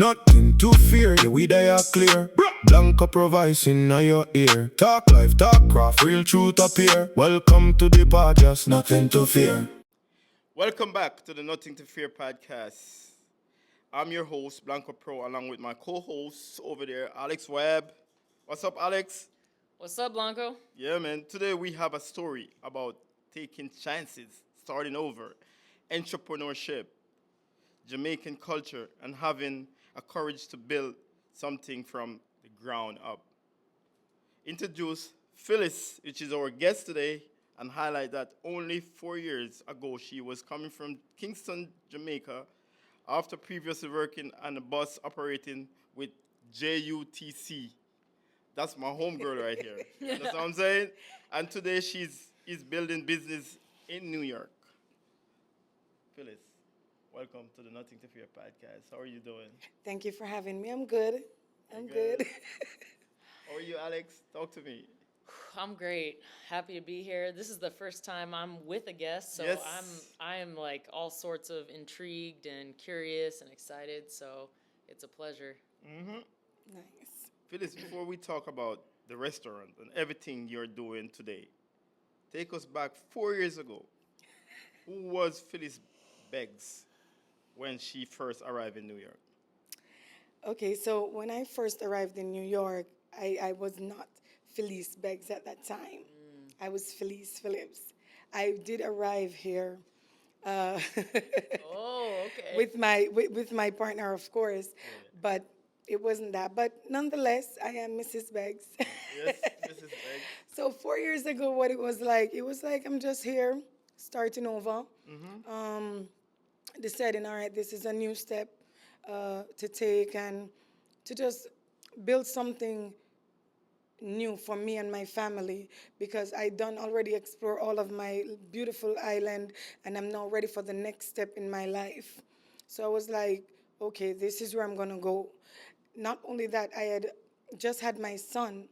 Nothing to fear, yeah, we there are clear. BlonkoPro voice in your ear. Talk life, talk craft, real truth appear. Welcome to the podcast, nothing to fear. Welcome back to the Nothing to Fear podcast. I'm your host, Blanco Pro, along with my co-host over there, Alex Webb. What's up, Alex? What's up, Blanco? Yeah, man. Today we have a story about taking chances, starting over, entrepreneurship, Jamaican culture, and having a courage to build something from the ground up. Introduce Phyllis, which is our guest today, and highlight that only 4 years ago she was coming from Kingston, Jamaica, after previously working on a bus operating with JUTC. That's my homegirl right here. You know what I'm saying? And today she's is building business in New York. Phyllis, welcome to the Nothing to Fear podcast. How are you doing? Thank you for having me. I'm good. I'm good? good. How are you, Alex? Talk to me. I'm great. Happy to be here. This is the first time I'm with a guest, so Yes. I am like all sorts of intrigued and curious and excited. So it's a pleasure. Nice. Phyllis, before we talk about the restaurant and everything you're doing today, take us back 4 years ago. Who was Phyllis Beggs when she first arrived in New York? Okay, so when I first arrived in New York, I was not Phyllice Beggs at that time. I was Phyllice Phillips. I did arrive here Oh, okay. with my partner, of course, but it wasn't that. But nonetheless, I am Mrs. Beggs. Yes, Mrs. Beggs. So 4 years ago, what it was like I'm just here, starting over, deciding, all right, this is a new step to take and to just build something new for me and my family because I done already explore all of my beautiful island and I'm now ready for the next step in my life. So I was like, okay, this is where I'm gonna go. Not only that, I had just had my son,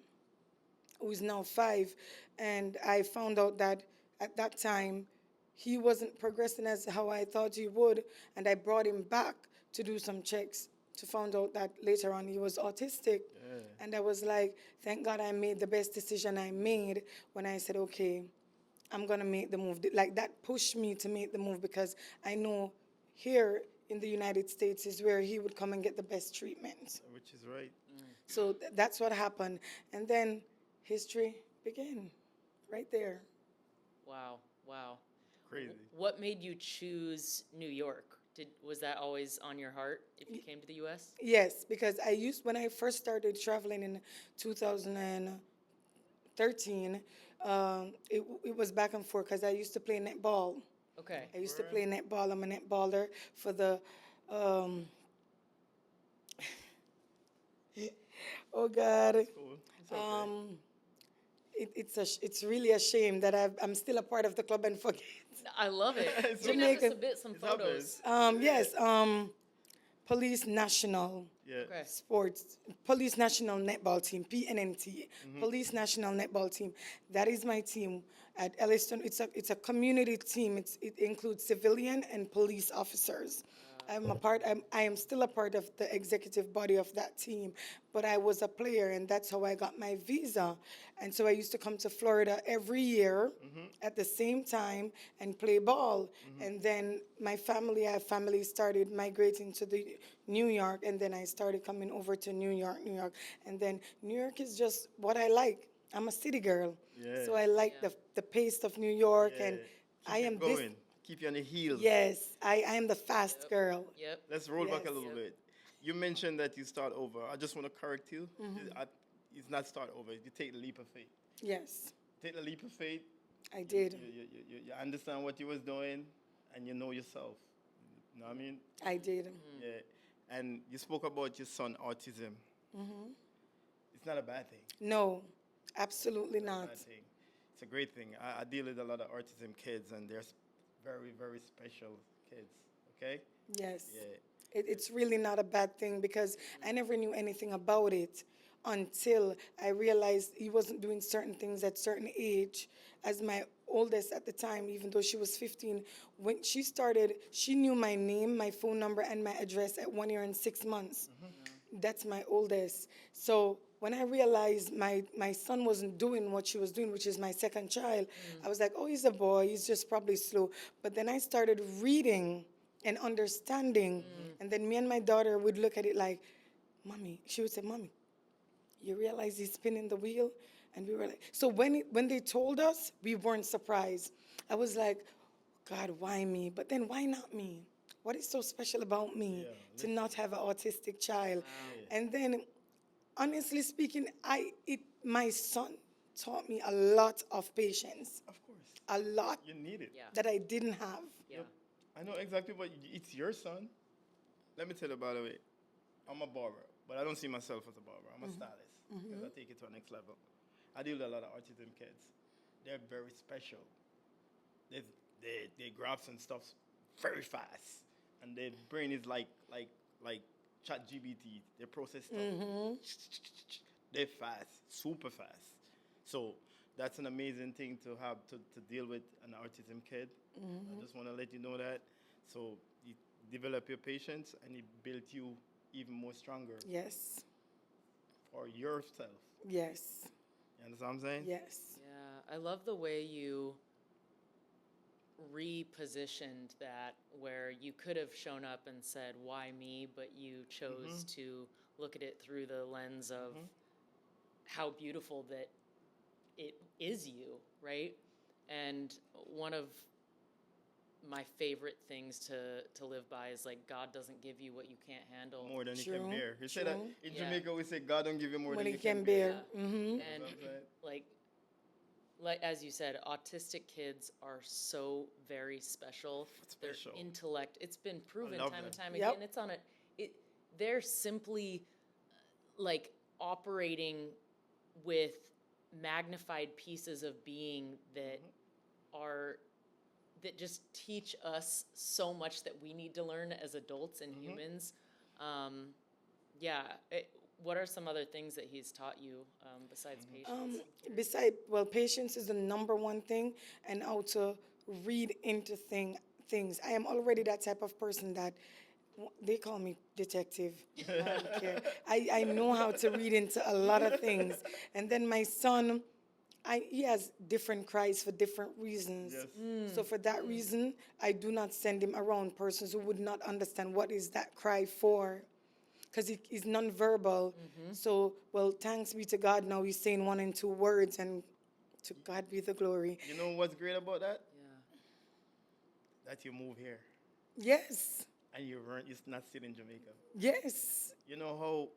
who is now 5, and I found out that at that time he wasn't progressing as how I thought he would, and I brought him back to do some checks to find out that later on he was autistic. And I was like, thank God I made the best decision I made when I said, okay, I'm gonna make the move. Like that pushed me to make the move because I know here in the United States is where he would come and get the best treatment. Which is right. So that's what happened. And then history began right there. Wow. Crazy. What made you choose New York? Was that always on your heart if you came to the U.S.? Yes, because when I first started traveling in 2013, it was back and forth because I used to play netball. Okay. I used to play netball. I'm a netballer for the, oh God. Cool. It's okay. It's really a shame that I'm still a part of the club and forget. I love it. It's Bring us Jamaican. a bit some It photos. happens. Yes, Police National Yeah. Okay. Sports, Police National Netball Team, PNNT, Police National Netball Team. That is my team at Elliston. It's a community team. It includes civilian and police officers. I am still a part of the executive body of that team, but I was a player, and that's how I got my visa. And so I used to come to Florida every year at the same time and play ball. And then our family started migrating to the New York, and then I started coming over to New York. And then New York is just what I like. I'm a city girl, so I like the pace of New York, and Keep I it am going. this. Keep you on the heels. Yes, I am the fast girl. Yep. Let's roll back a Yes. little bit. You mentioned that you start over. I just want to correct you. It's not start over. You take the leap of faith. Yes, Take the leap of faith. I did. You understand what you was doing, and you know yourself. You know what I mean? I did. Yeah. And you spoke about your son autism. It's not a bad thing. No, absolutely Not a not. bad thing. It's a great thing. I deal with a lot of autism kids, and they're very, very special kids. Okay? Yes. Yeah. It's really not a bad thing because I never knew anything about it until I realized he wasn't doing certain things at certain age. As my oldest at the time, even though she was 15, when she started, she knew my name, my phone number, and my address at 1 year and 6 months. That's my oldest. So when I realized my son wasn't doing what she was doing, which is my second child, I was like, oh, he's a boy, he's just probably slow. But then I started reading and understanding, and then me and my daughter would look at it like, Mommy, she would say, Mommy, you realize he's spinning the wheel? And we were like, so when they told us, we weren't surprised. I was like, God, why me? But then why not me? What is so special about me to not have an autistic child? And then, honestly speaking, my son taught me a lot of patience, Of course. a lot You need it. Yeah. that I didn't have. Yeah. I know exactly what it's your son. Let me tell you, by the way, I'm a barber, but I don't see myself as a barber. I'm a stylist because I take it to a next level. I deal with a lot of autism kids. They're very special. They grab some stuff very fast, and their brain is like Chat GBT. They process stuff. They're fast, super fast. So that's an amazing thing to have to deal with an autism kid. I just want to let you know that. So you develop your patience, and it built you even more stronger Yes, for yourself. yes, You understand what I'm saying? yes. Yeah, I love the way you repositioned that, where you could have shown up and said, why me? But you chose to look at it through the lens of how beautiful that it is you, right? And one of my favorite things to live by is like, God doesn't give you what you can't handle. More than you can True, bear. You say that true. in Yeah. Jamaica, we say God don't give you more When than he you can bear. bear. Mm-hmm. And That's what I'm saying. like as you said, autistic kids are so very special. Special. Their intellect, it's been proven love time and them. time Yep. again. It's on they're simply like operating with magnified pieces of being that are that just teach us so much that we need to learn as adults and humans. Yeah. What are some other things that he's taught you besides patience? Patience is the number one thing, and how to read into things. I am already that type of person that they call me detective. I don't care. I know how to read into a lot of things. And then my son, he has different cries for different reasons. Yes. So for that reason, I do not send him around persons who would not understand what is that cry for, because he's nonverbal. So, well, thanks be to God, now he's saying 1 and 2 words, and to God be the glory. You know what's great about that? Yeah. That you move here Yes, and you're not still in Jamaica. yes, You know how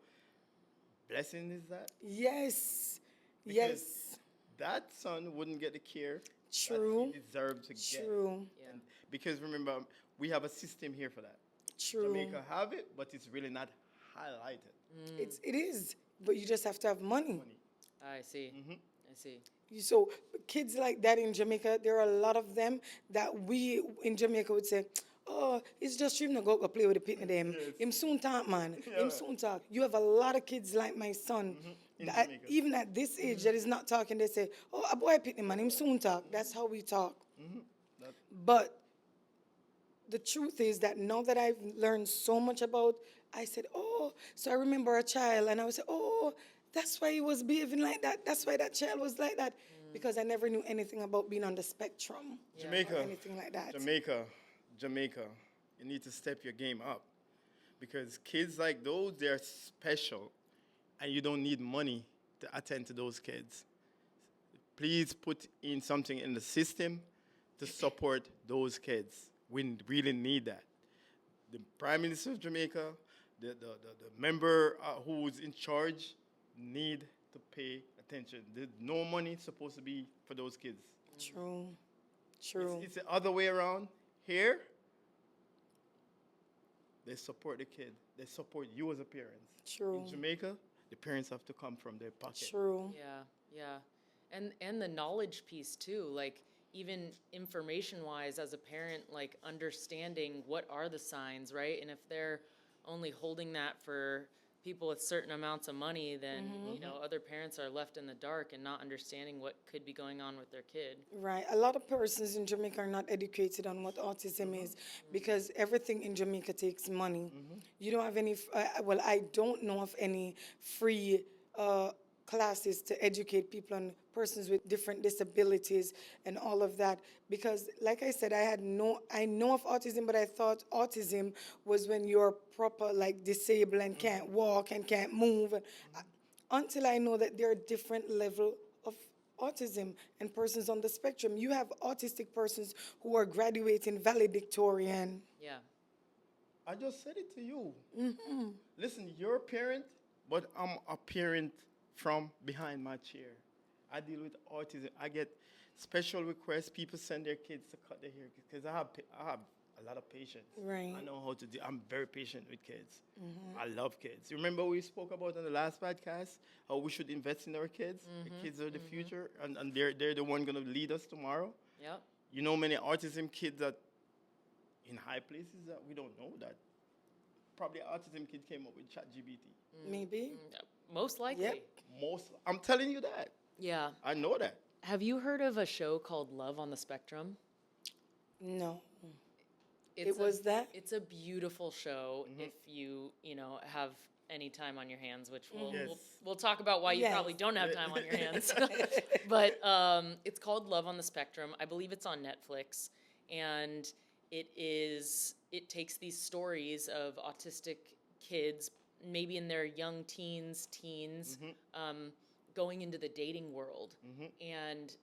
blessing is that? yes, Because yes. that son wouldn't get the care True, that he deserved to get. true, Yeah. And because remember, we have a system here for that. true. Jamaica have it, but it's really not highlighted. It is, but you just have to have money. Money. I see. I see. So kids like that in Jamaica, there are a lot of them that we in Jamaica would say, oh, it's just him to go play with the pitney them. Yes. Him soon talk, man. Yeah. Him soon talk. You have a lot of kids like my son. In That Jamaica. even at this age that is not talking, they say, oh, a boy pitney man, him soon talk. That's how we talk. That- But the truth is that now that I've learned so much about, I said, oh, so I remember a child, and I would say, oh, that's why he was behaving like that. That's why that child was like that. Because I never knew anything about being on the spectrum. Jamaica, Or anything like that. Jamaica, you need to step your game up because kids like those, they're special, and you don't need money to attend to those kids. Please put in something in the system to support those kids. We really need that. The Prime Minister of Jamaica, the member who's in charge, need to pay attention. There's no money supposed to be for those kids. True. True. It's the other way around. Here, they support the kid. They support you as a parent. True. In Jamaica, the parents have to come from their pocket. True. Yeah. And the knowledge piece too, like even information wise as a parent, like understanding what are the signs, right? And if they're only holding that for people with certain amounts of money, then other parents are left in the dark and not understanding what could be going on with their kid. Right. A lot of persons in Jamaica are not educated on what autism is because everything in Jamaica takes money. You don't have any, well, I don't know of any free classes to educate people on persons with different disabilities and all of that. Because, like I said, I know of autism, but I thought autism was when you're proper, like disabled and can't walk and can't move. Until I know that there are different level of autism and persons on the spectrum. You have autistic persons who are graduating valedictorian. Yeah. I just said it to you. Listen, you're a parent, but I'm a parent from behind my chair. I deal with autism. I get special requests. People send their kids to cut their hair because I have a lot of patience. Right. I know how to do. I'm very patient with kids. I love kids. Remember we spoke about on the last podcast how we should invest in our kids. The kids are the future, and they're the one going to lead us tomorrow. Yep. You know, many autism kids that in high places that we don't know that. Probably an autism kid came up with ChatGPT. Maybe. Most likely. Yep. I'm telling you that. Yeah. I know that. Have you heard of a show called Love on the Spectrum? No. It's It was that? It's a beautiful show if you have any time on your hands, which we'll talk about why you Yes. probably don't have time on your hands. But it's called Love on the Spectrum. I believe it's on Netflix, and it takes these stories of autistic kids, maybe in their young teens, going into the dating world, and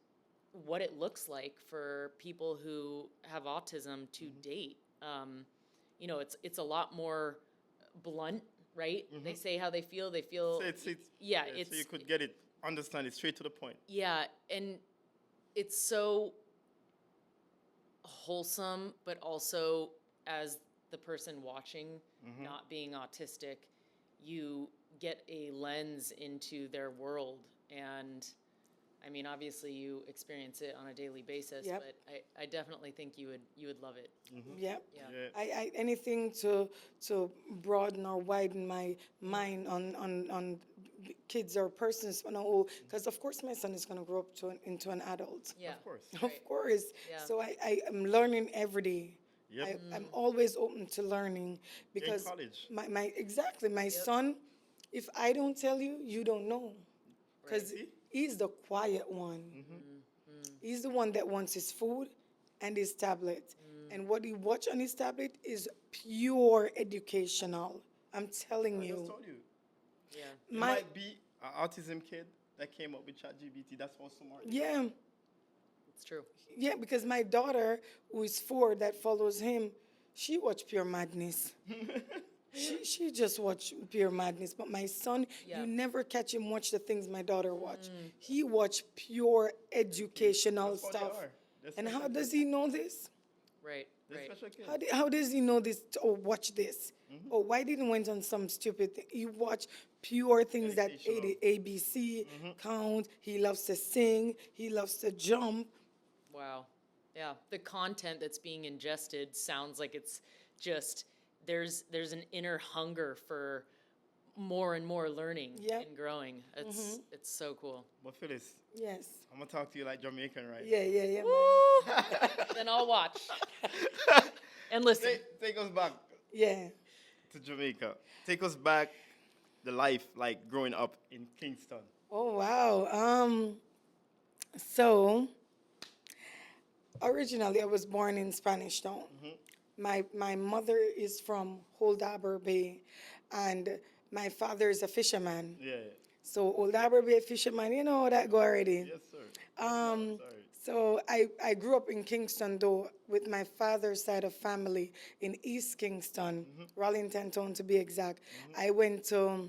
what it looks like for people who have autism to date. It's a lot more blunt, right? They say how they feel. They feel. So you could get it, understand it straight to the point. Yeah, and it's so wholesome, but also as the person watching, not being autistic, you get a lens into their world. And I mean, obviously you experience it on a daily basis, Yep. but I definitely think you would love it. Yep. Yeah. I anything to broaden or widen my mind on kids or persons, because of course my son is going to grow up into an adult. Yeah. Of course. Of course. Yeah. So I am learning every day. Yep. I'm always open to learning because college. my son, if I don't tell you, you don't know. Because Right. he's the quiet one. He's the one that wants his food and his tablet. And what he watch on his tablet is pure educational. I'm telling I just you. told you. Yeah. It My- might be an autism kid that came up with ChatGPT. That's how smart. Yeah. It's true. Yeah, because my daughter, who is 4, that follows him, she watch Pure Madness. she just watch Pure Madness. But my son, Yeah. you never catch him watch the things my daughter watch. He watch pure educational That's how they stuff. are. They're And special how does kids. he know this? Right. They're Right. special kids. How does he know this? Oh, watch this. Oh, why didn't he went on some stupid thing? He watch pure things that Educational. ABC count. He loves to sing. He loves to jump. Wow. Yeah. The content that's being ingested sounds like it's just there's an inner hunger for more and more learning Yep. and growing. It's so cool. But Phyllis, Yes. I'm gonna talk to you like Jamaican, right? Yeah. Then I'll watch and listen. Take us back Yeah. to Jamaica. Take us back the life like growing up in Kingston. Oh wow. So originally I was born in Spanish Town. My mother is from Old Harbour Bay, and my father is a fisherman. Yeah. So Old Harbour Bay fisherman, you know how that go already. Yes, sir. Um, Sorry. So I grew up in Kingston though with my father's side of family in East Kingston, Rollington Town to be exact. I went to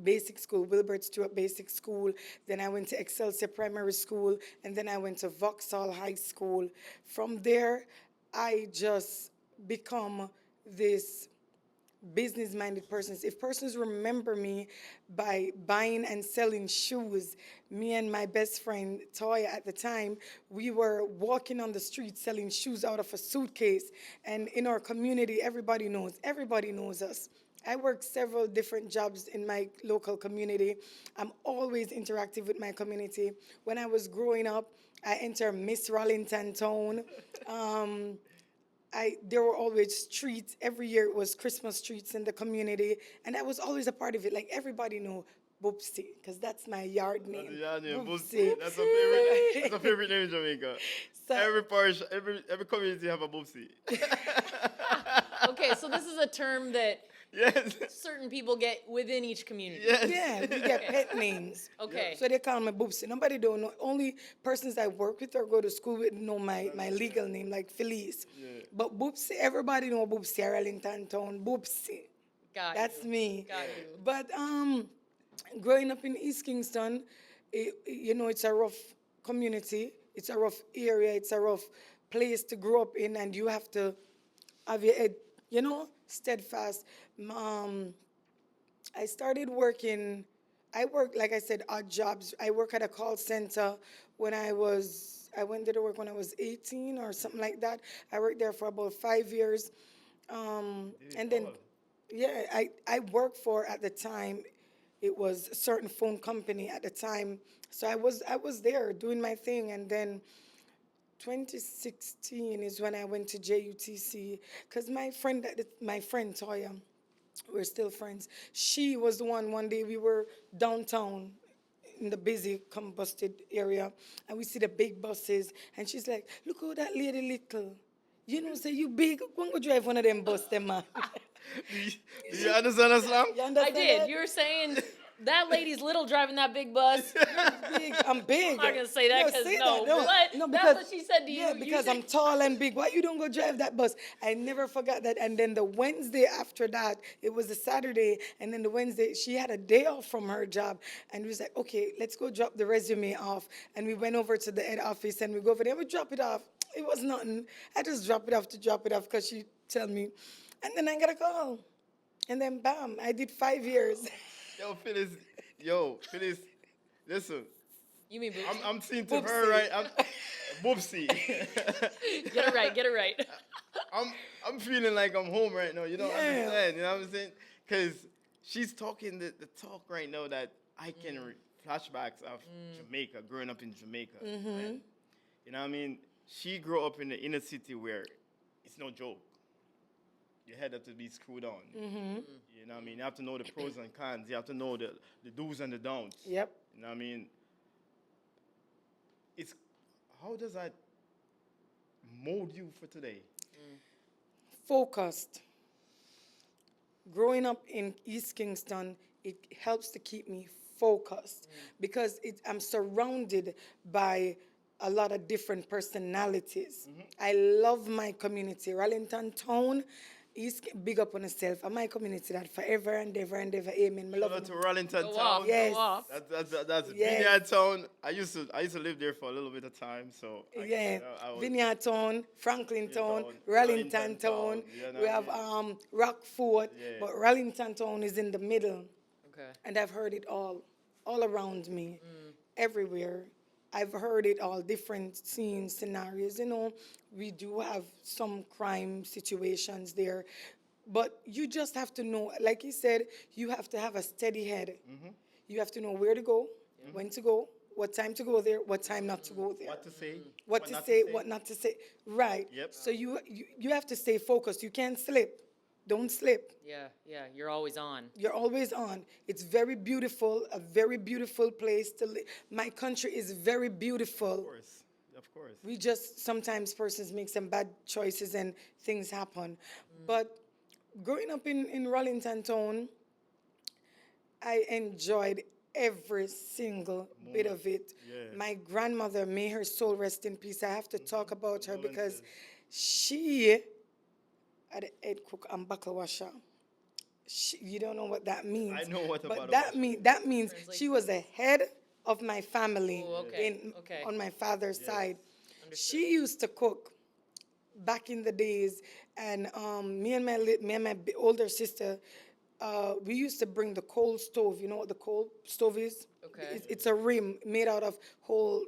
basic school, Wilbert Stewart Basic School. Then I went to Excelsior Primary School, and then I went to Vauxhall High School. From there, I just become this business-minded persons. If persons remember me by buying and selling shoes, me and my best friend Toya at the time, we were walking on the street selling shoes out of a suitcase. And in our community, everybody knows us. I work several different jobs in my local community. I'm always interactive with my community. When I was growing up, I entered Miss Rollington Town. Um, there were always treats. Every year it was Christmas treats in the community, and I was always a part of it. Like everybody know Boopsie, because that's my yard name. Yeah, yeah, Boopsie. That's a favorite. That's a favorite name in Jamaica. So- Every parish, every community have a boopsie. Okay, so this is a term that Yes. certain people get within each community. Yes. Yeah, we get pet names. Okay. So they call me Boopsie. Nobody don't know. Only persons I work with or go to school with know my legal name, like Phyllice. Yeah. But Boopsie, everybody know Boopsie, Arlington Town, Boopsie. Got That's you. me. Got you. But growing up in East Kingston, it's a rough community. It's a rough area. It's a rough place to grow up in, and you have to have your head, steadfast. I started working. I worked, like I said, odd jobs. I work at a call center I went there to work when I was 18 or something like that. I worked there for about 5 years. And then, yeah, I worked for, at the time, it was a certain phone company at the time. So I was there doing my thing. And then 2016 is when I went to JUTC, because my friend Toya, we're still friends. She was the one day we were downtown in the busy combusted area, and we see the big buses, and she's like, look how that lady little. Say you big, go and go drive one of them bus, them man. Do you understand that song? You I understand did. that? You were saying that lady's little driving that big bus. Big, I'm big. I'm not gonna say that because say no. that, What? No, That's what she said to you. Yeah, You because said- I'm tall and big. Why you don't go drive that bus? I never forgot that. And then the Wednesday after that, it was a Saturday, and then the Wednesday, she had a day off from her job. And we was like, okay, let's go drop the resume off. And we went over to the head office, and we go over there, we drop it off. It was nothing. I just drop it off because she tell me. And then I got a call. And then bam, I did 5 years. Phyllis, listen. You mean boobs? I'm seeing to her Boopsie. right. I'm Boopsie. Get it right. Get it right. I'm feeling like I'm home right now. You don't Yeah. understand. You know what I'm saying? Because she's talking the talk right now that I can flashbacks of Jamaica, growing up in Jamaica. And, you know what I mean? She grew up in the inner city where it's no joke. Your head have to be screwed on. You know what I mean? You have to know the pros and cons. You have to know the do's and the don'ts. Yep. You know what I mean? How does that mold you for today? Focused. Growing up in East Kingston, it helps to keep me focused because I'm surrounded by a lot of different personalities. I love my community. Rollington Town, big up on yourself. And my community that forever and ever and ever. Amen. I love Shout out it. to Rollington Go Town. off. Yes. Go off. That's Yes. Vineyard Town. I used to live there for a little bit of time, so I was- Vineyard Town, Franklin Town, Town, Rollington Rollington Town. Town, you know We what I have mean? Rockfort, Yeah. but Rollington Town is in the middle. Okay. And I've heard it all around me, everywhere. I've heard it all, different scenes, scenarios. We do have some crime situations there. But you just have to know, like he said, you have to have a steady head. You have to know where to go, when to go, what time to go there, what time not to go there. What to say? What to not say, what not to say. Right. Yep. So you have to stay focused. You can't slip. Don't slip. Yeah. Yeah. You're always on. You're always on. It's very beautiful, a very beautiful place to live. My country is very beautiful. Of course. We just, sometimes persons make some bad choices and things happen. But growing up in Rollington Town, I enjoyed every single bit of it. Yeah. My grandmother, may her soul rest in peace. I have to talk about her because Condolences. she had a head cook and buckle washer. You don't know what that means. I know what a but buckle that washer that means she was the head of my family Oh, okay, okay. on my father's side. She used to cook back in the days, and me and my older sister, we used to bring the coal stove. You know what the coal stove is? Okay. It's a rim made out of whole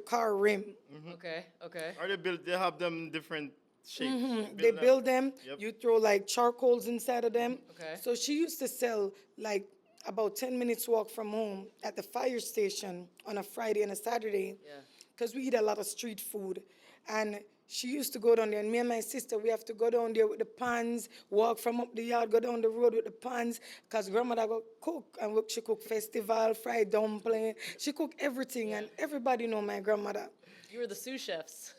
car rim. Okay. Okay. Are they built? They have them different shapes. They build them. Yep. You throw like charcoals inside of them. Okay. So she used to sell like about 10 minutes walk from home at the fire station on a Friday and a Saturday. Yeah. Because we eat a lot of street food. And she used to go down there, and me and my sister, we have to go down there with the pans, walk from up the yard, go down the road with the pans, because grandmother go cook, and she cook festival, fried dumpling, she cook everything, and everybody know my grandmother. You were the sous chefs.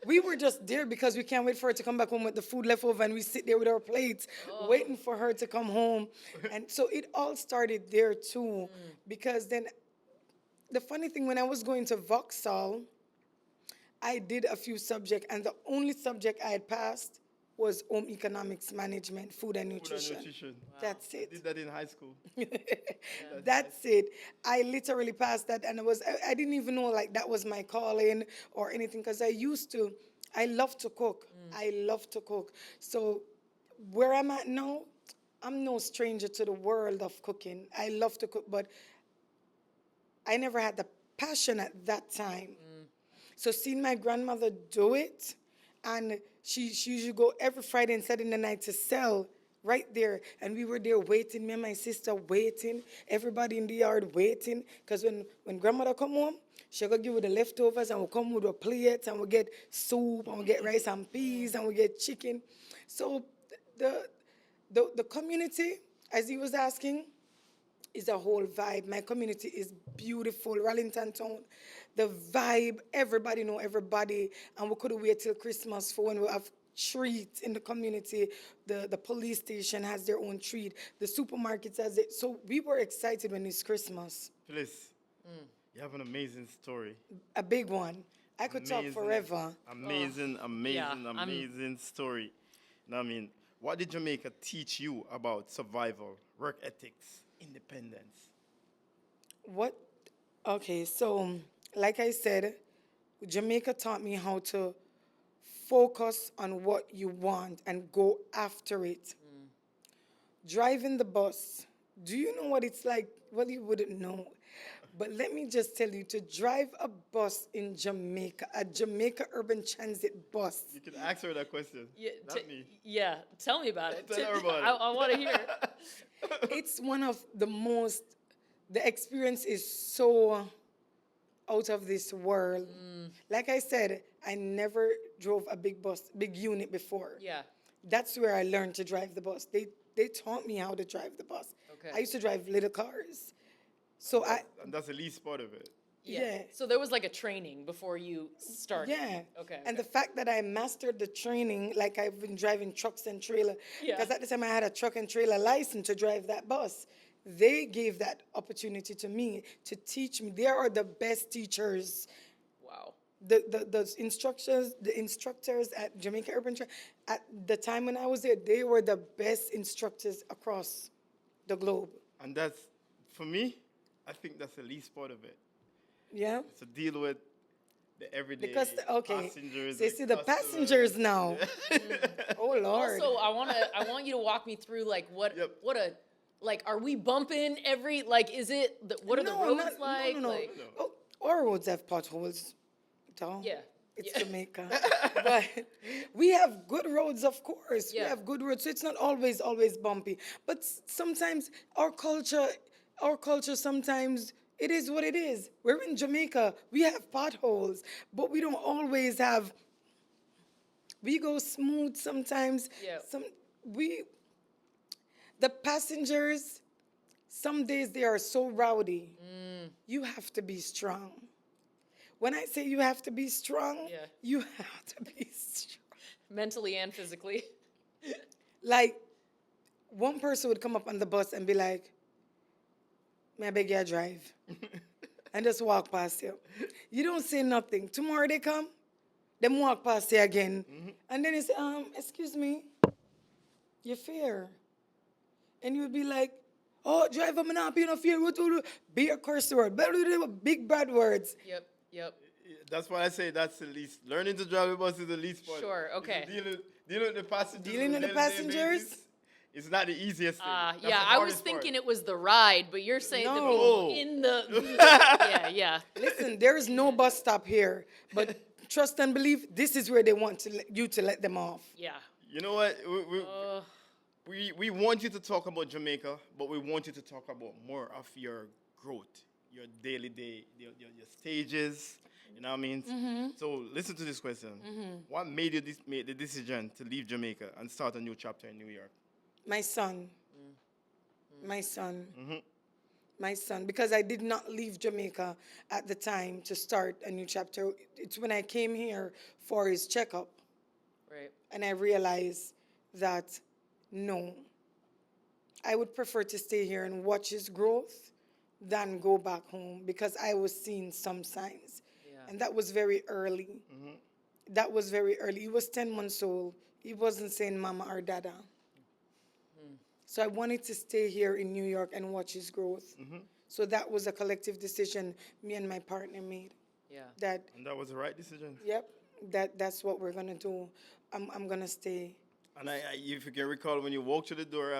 We were just there because we can't wait for her to come back home with the food left over, and we sit there with our plates, waiting for her to come home. And so it all started there too, because then the funny thing, when I was going to Vauxhall, I did a few subjects, and the only subject I had passed was home economics management, food and nutrition. That's I it. did that in high school. That's it. I literally passed that, and I didn't even know like that was my calling or anything, because I love to cook. I love to cook. So where I'm at now, I'm no stranger to the world of cooking. I love to cook, but I never had the passion at that time. So seeing my grandmother do it, and she usually go every Friday and Saturday night to sell right there. And we were there waiting, me and my sister waiting, everybody in the yard waiting. Because when grandmother come home, she'll go give you the leftovers, and we'll come with a plate, and we'll get soup, and we'll get rice and peas, and we'll get chicken. So the community, as he was asking, is a whole vibe. My community is beautiful. Rallington Town, the vibe, everybody know everybody. And we couldn't wait till Christmas for when we have treats in the community. The police station has their own treat. The supermarkets has it. So we were excited when it's Christmas. Phyllis, you have an amazing story. A big one. I could talk forever. Amazing story. Now, I mean, what did Jamaica teach you about survival, work ethics, independence? Okay, so like I said, Jamaica taught me how to focus on what you want and go after it. Driving the bus, do you know what it's like? Well, you wouldn't know. But let me just tell you, to drive a bus in Jamaica, a Jamaica Urban Transit bus. You can ask her that question. Yeah, Not me. Yeah, tell me about it. Tell her about it. I want to hear it. It's one of the experience is so out of this world. Like I said, I never drove a big unit before. Yeah. That's where I learned to drive the bus. They taught me how to drive the bus. Okay. I used to drive little cars. And that's the least part of it. Yeah. So there was like a training before you started. Yeah. Okay. And the fact that I mastered the training, like I've been driving trucks and trailer, Yeah. because at the time I had a truck and trailer license to drive that bus. They gave that opportunity to me to teach me. They are the best teachers. Wow. The instructors at Jamaica Urban at the time when I was there, they were the best instructors across the globe. And that's, for me, I think that's the least part of it. Yeah. To deal with the everyday passengers. They and see the customers. passengers now. Oh Lord. Also, I want you to walk me through like are we bumping every, like, is it, what are the roads like? No. Like, Oh, our roads have potholes. Duh. Yeah. It's Jamaica. But we have good roads, of course. Yeah. We have good roads, so it's not always bumpy. But sometimes our culture sometimes, it is what it is. We're in Jamaica. We have potholes, but we don't always have. We go smooth sometimes. Yeah. The passengers, some days they are so rowdy. You have to be strong. When I say you have to be strong, Yeah. you have to be strong. mentally and physically. Like, one person would come up on the bus and be like, "May I beg you to drive?" And just walk past you. You don't say nothing. Tomorrow they come, them walk past you again. And then you say, "Excuse me, your fare." And you would be like, "Oh, driver, I'm not paying no fare. What do? Be a curse word. Big bad words." Yep. That's why I say that's the least. Learning to drive a bus is the least part. Sure, okay. Dealing with the passengers. Dealing with the passengers? It's not the easiest thing. That's Yeah, the I was hardest thinking part. it was the ride, but you're saying the No. people in the. Yeah. Listen, there is no bus stop here, but trust and believe, this is where they want you to let them off. Yeah. You know what? We want you to talk about Jamaica, but we want you to talk about more of your growth, your daily day, your stages. You know what I mean? So listen to this question. What made you make the decision to leave Jamaica and start a new chapter in New York? My son. My son. My son. Because I did not leave Jamaica at the time to start a new chapter. It's when I came here for his checkup. Right. And I realized that, no, I would prefer to stay here and watch his growth than go back home because I was seeing some signs. Yeah. And that was very early. That was very early. He was 10 months old. He wasn't saying mama or dada. So I wanted to stay here in New York and watch his growth. So that was a collective decision me and my partner made. Yeah. And that was the right decision. Yep, that's what we're going to do. I'm going to stay. And if you can recall, when you walked through the door,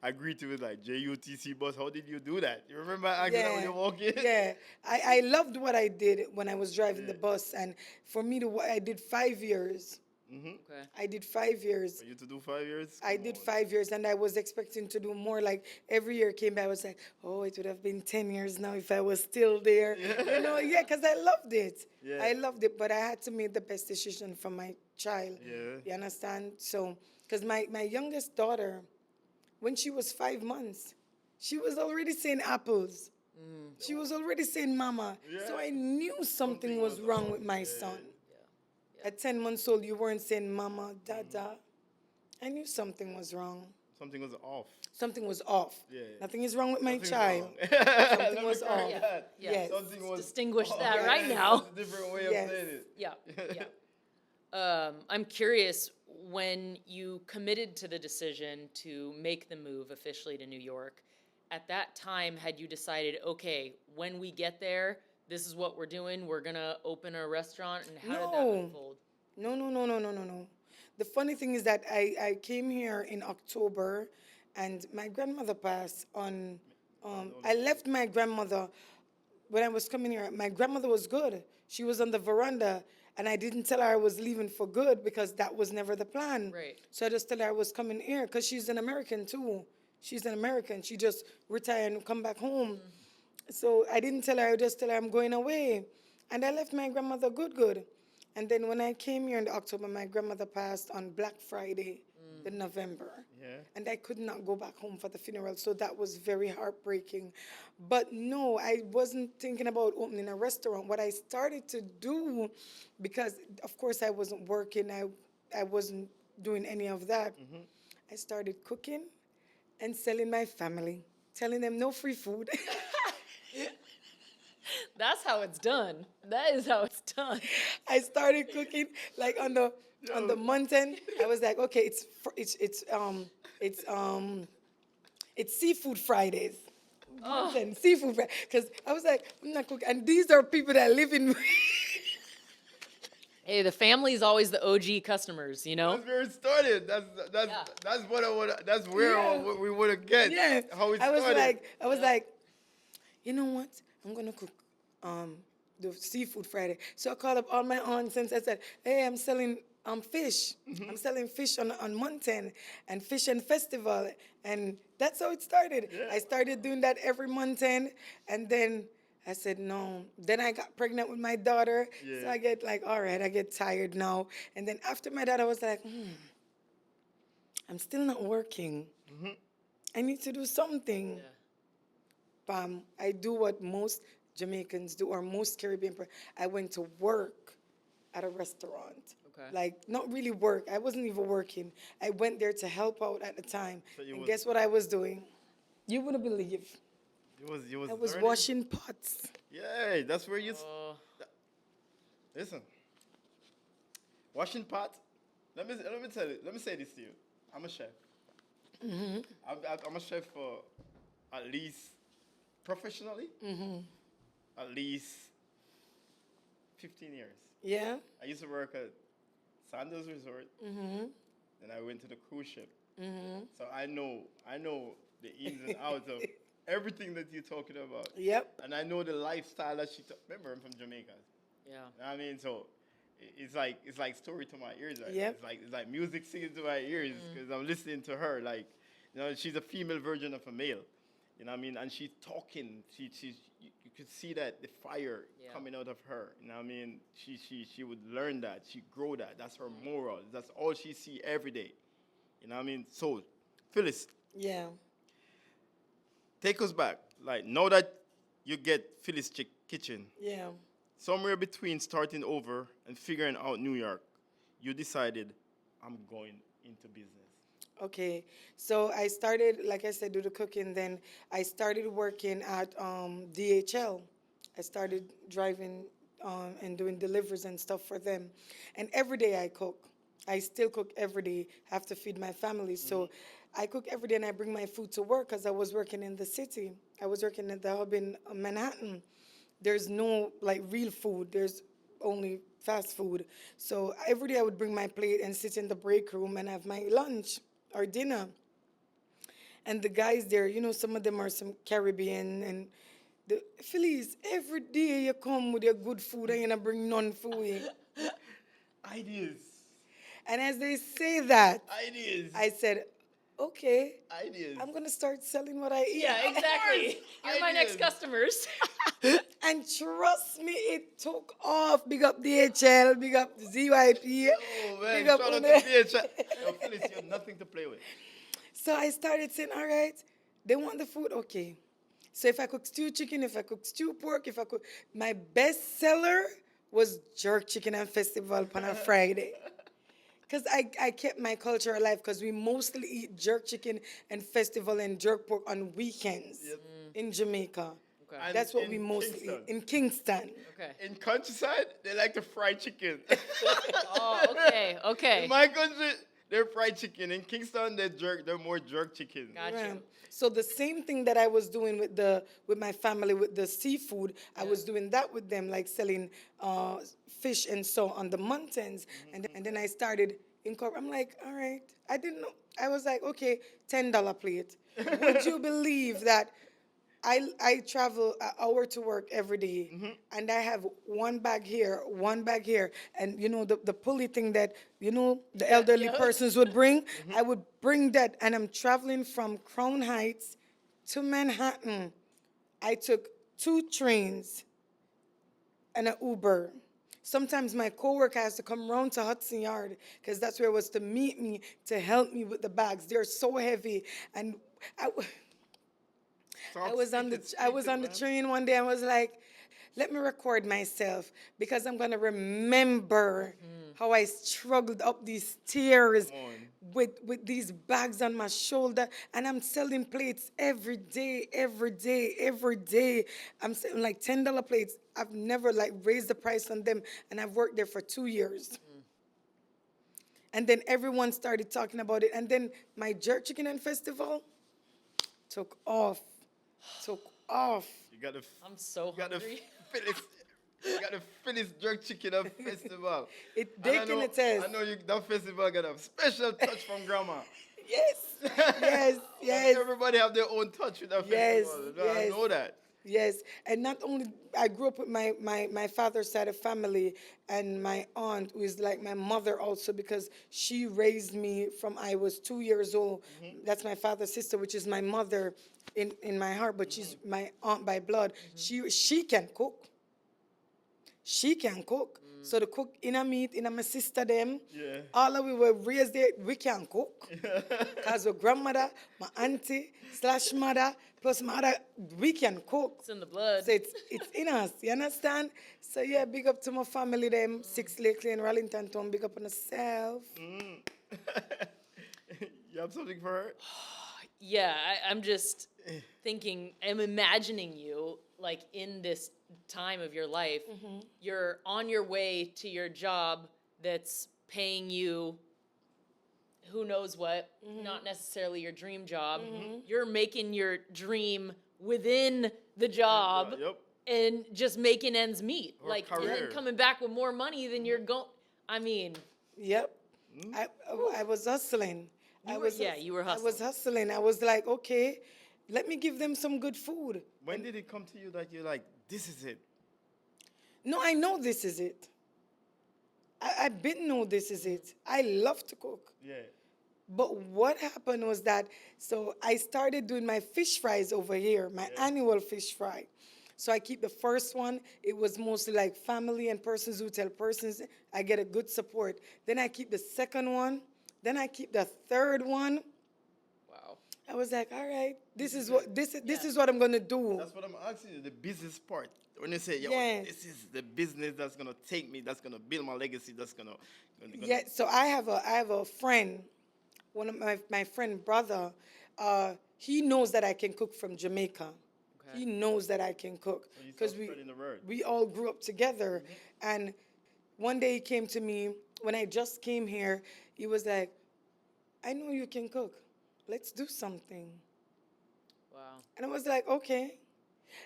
I greeted you with like JUTC bus. How did you do that? You remember asking that when you walk in? Yeah, I loved what I did when I was driving the bus. And for me, I did 5 years. Okay. I did 5 years. For you to do 5 years? I did 5 years, and I was expecting to do more. Like every year came by, I was like, oh, it would have been 10 years now if I was still there. You know, because I loved it. Yeah. I loved it, but I had to make the best decision for my child. Yeah. You understand? So, because my youngest daughter, when she was 5 months, she was already saying apples. She was already saying mama. Yeah. So I knew something was wrong with my son. At 10 months old, you weren't saying mama, dada. I knew something was wrong. Something was off. Something was off. Yeah. Nothing is wrong with my Something's child. wrong. Something was off. Yeah. Yes. Something was Distinguish off. that right Yeah, now. that's a different way of Yes. saying it. Yeah. I'm curious, when you committed to the decision to make the move officially to New York, at that time, had you decided, okay, when we get there, this is what we're doing, we're going to open a restaurant, and how did that unfold? No. The funny thing is that I came here in October, and my grandmother passed on. I left my grandmother when I was coming here. My grandmother was good. She was on the veranda, and I didn't tell her I was leaving for good because that was never the plan. Right. So I just told her I was coming here because she's an American too. She's an American. She just retired and come back home. So I didn't tell her. I just tell her I'm going away, and I left my grandmother good. And then when I came here in October, my grandmother passed on Black Friday, in November. Yeah. And I could not go back home for the funeral, so that was very heartbreaking. But no, I wasn't thinking about opening a restaurant. What I started to do, because of course I wasn't working, I wasn't doing any of that, I started cooking and selling my family, telling them no free food. That's how it's done. That is how it's done. I started cooking like on the mountain. I was like, okay, it's seafood Fridays. Mountain, seafood Friday. Because I was like, I'm not cooking. And these are people that live in. Hey, the family is always the OG customers, you know? That's where it started. That's what I would. That's where we would have get. Yeah. How it I started. was like, you know what? I'm gonna cook the seafood Friday. So I called up all my aunts and I said, hey, I'm selling fish. I'm selling fish on Mountain and Fish and Festival. And that's how it started. Yeah. I started doing that every Mountain, and then I said no. Then I got pregnant with my daughter. So I get like, all right, I get tired now. And then after my daughter, I was like, I'm still not working. I need to do something. Bam, I do what most Jamaicans do, or most Caribbean. I went to work at a restaurant. Okay. Like, not really work. I wasn't even working. I went there to help out at the time. So you and was- guess what I was doing? You wouldn't believe. You was I was learning? washing pots. Yeah, that's where you. Listen, washing pots. Let me tell you. Let me say this to you. I'm a chef. I'm a chef for at least professionally. At least 15 years. Yeah? I used to work at Sandals Resort. Then I went to the cruise ship. So I know the ins and outs of everything that you're talking about. Yep. And I know the lifestyle that she took. Remember, I'm from Jamaica. Yeah. I mean, so it's like story to my ears. Right? Yep. It's like music singing to my ears because I'm listening to her. Like, you know, she's a female version of a male. You know what I mean? And she's talking. You could see that the fire Yeah. coming out of her. You know what I mean? She would learn that. She grow that. That's her moral. That's all she see every day. You know what I mean? So, Phyllis, Yeah. take us back. Like, now that you get Phyllis Kitchen, Yeah. somewhere between starting over and figuring out New York, you decided, I'm going into business. Okay, so I started, like I said, do the cooking. Then I started working at DHL. I started driving and doing deliveries and stuff for them. And every day I cook. I still cook every day. Have to feed my family. So I cook every day and I bring my food to work because I was working in the city. I was working at the hub in Manhattan. There's no like real food. There's only fast food. So every day I would bring my plate and sit in the break room and have my lunch or dinner. And the guys there, you know, some of them are some Caribbean and the Phyllis, every day you come with your good food and you don't bring none for me. Ideas. And as they say that, Ideas. I said, okay, Ideas. I'm gonna start selling what I eat. Yeah, exactly. You're my next Ideas. customers. And trust me, it took off. Big up DHL, big up ZYP. Oh, man. Big up Shout out on to it. DHL. Yo, Phyllis, you have nothing to play with. So I started saying, all right, they want the food, okay. So if I cook stew chicken, if I cook stew pork, if I cook, my best seller was jerk chicken and festival on a Friday. Because I kept my culture alive because we mostly eat jerk chicken and festival and jerk pork on weekends in Jamaica. Okay. And That's what in we mostly Kingston. eat in Kingston. Okay. In countryside, they like to fry chicken. Oh, okay. Okay. In my country, they're fried chicken. In Kingston, they're more jerk chicken. Got Yeah. you. So the same thing that I was doing with my family with the seafood, I was doing that with them, like selling fish and so on the mountains. And then I started I'm like, all right, I didn't know. I was like, okay, $10 plate. Would you believe that I travel an hour to work every day, and I have one bag here, and you know the pulley thing that you know the elderly yeah. persons would bring. I would bring that, and I'm traveling from Crown Heights to Manhattan. I took 2 trains and an Uber. Sometimes my coworker has to come round to Hudson Yard because that's where it was to meet me to help me with the bags. They're so heavy, and I was on the train one day. I was like, let me record myself because I'm gonna remember how I struggled up these stairs with these bags on my shoulder, and I'm selling plates every day. I'm selling like $10 plates. I've never like raised the price on them, and I've worked there for 2 years. And then everyone started talking about it, and then my jerk chicken and festival took off. You got to. I'm so You got to hungry. finish. You got to finish jerk chicken up festival. They And can attest. I know that festival got a special touch from grandma. Yes. Everybody have their own touch with that Yes, festival. I yes. know that. Yes, and not only I grew up with my father's side of family and my aunt who is like my mother also because she raised me from I was 2 years old. That's my father's sister, which is my mother in my heart, but she's my aunt by blood. She can cook. She can cook. So the cook in a meat, in a my sister them. Yeah. All of we were raised there, we can cook. Because our grandmother, my auntie, / mother, plus my other, we can cook. It's in the blood. So it's in us, you understand? So yeah, big up to my family them, 6 Lake Lane, Rallington Town, big up on yourself. You have something for her? Yeah, I'm just thinking, I'm imagining you like in this time of your life. You're on your way to your job that's paying you who knows what, not necessarily your dream job. You're making your dream within the job Yep. and just making ends meet. Or Like, and then career. coming back with more money than you're going. I mean, Yep. I was hustling. you were I was hustling. I was like, okay, let me give them some good food. When did it come to you that you're like, this is it? No, I know this is it. I didn't know this is it. I love to cook. Yeah. But what happened was that, so I started doing my fish fries over here, my annual fish fry. So I keep the first one. It was mostly like family and persons who tell persons. I get a good support. Then I keep the second one. Then I keep the third one. Wow. I was like, all right, this is what I'm gonna do. That's what I'm asking you, the business part. When you say, yo, Yes. this is the business that's gonna take me, that's gonna build my legacy, that's gonna Yeah. So I have a friend, one of my friend brother. He knows that I can cook from Jamaica. Okay. He knows that I can cook you because start spreading the word. we all grew up together. And one day he came to me when I just came here. He was like, I know you can cook. Let's do something. Wow. And I was like, okay.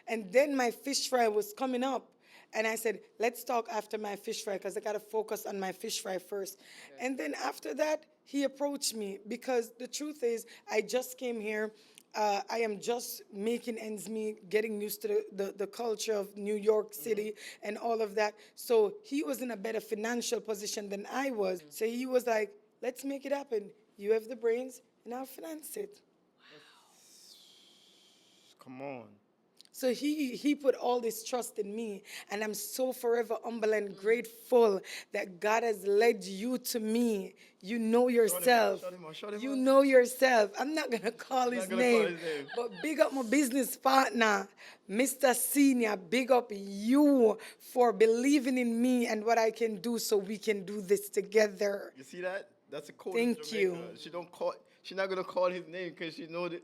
And then my fish fry was coming up. And I said, let's talk after my fish fry because I got to focus on my fish fry first. Okay. And then after that, he approached me because the truth is, I just came here. I am just making ends meet, getting used to the culture of New York City and all of that. So he was in a better financial position than I was. So he was like, let's make it happen. You have the brains, and I'll finance it. Come on. So he put all this trust in me, and I'm so forever humble and grateful that God has led you to me. You know yourself. Shout him You out. know yourself. I'm not gonna call his gonna call name, his name. but big up my business partner, Mr. Senior. Big up you for believing in me and what I can do, so we can do this together. You see that? That's a code Thank of Jamaica. you. She's not gonna call his name because she know that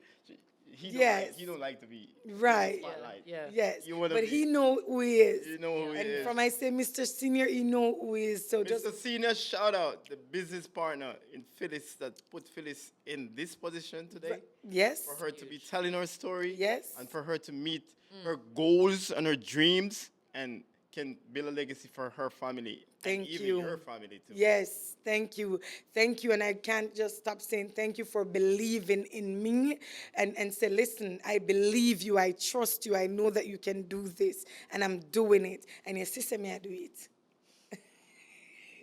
he Yes. don't like to be Right. in the spotlight. Yeah. Yes, You wanna but be- he know who he is. You know who he And is. from I say Mr. Senior, he know who he is. So just Mr. Senior, shout out the business partner in Phyllis that put Phyllis in this position today. yes. For her to be telling her story. Yes. And for her to meet her goals and her dreams and can build a legacy for her family. Thank and even you. your family too. Yes, thank you. Thank you. And I can't just stop saying thank you for believing in me and say, listen, I believe you, I trust you, I know that you can do this, and I'm doing it. And your sister, may I do it?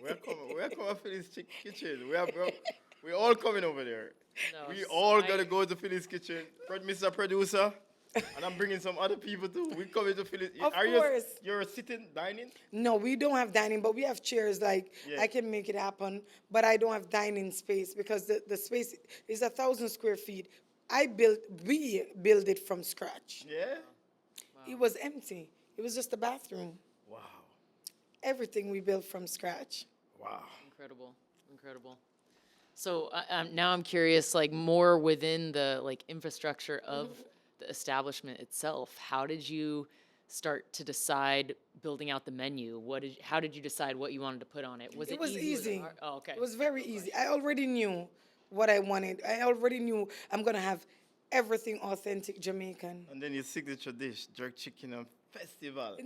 We're coming for this kitchen. We're all coming over there. No, We so all gotta go to Phyllis kitchen. Mr. Producer. And I'm bringing some other people too. We coming to Phyllis. Of Are course. You're sitting dining? No, we don't have dining, but we have chairs. Like, Yeah. I can make it happen, but I don't have dining space because the space is 1,000 square feet. We built it from scratch. Yeah. It was empty. It was just a bathroom. Wow. Everything we built from scratch. Wow. Incredible. So now I'm curious, like more within the like infrastructure of the establishment itself. How did you start to decide building out the menu? How did you decide what you wanted to put on it? It was easy. hard? Oh, okay. It was very easy. I already knew what I wanted. I already knew I'm gonna have everything authentic Jamaican. And then your signature dish, jerk chicken and festival.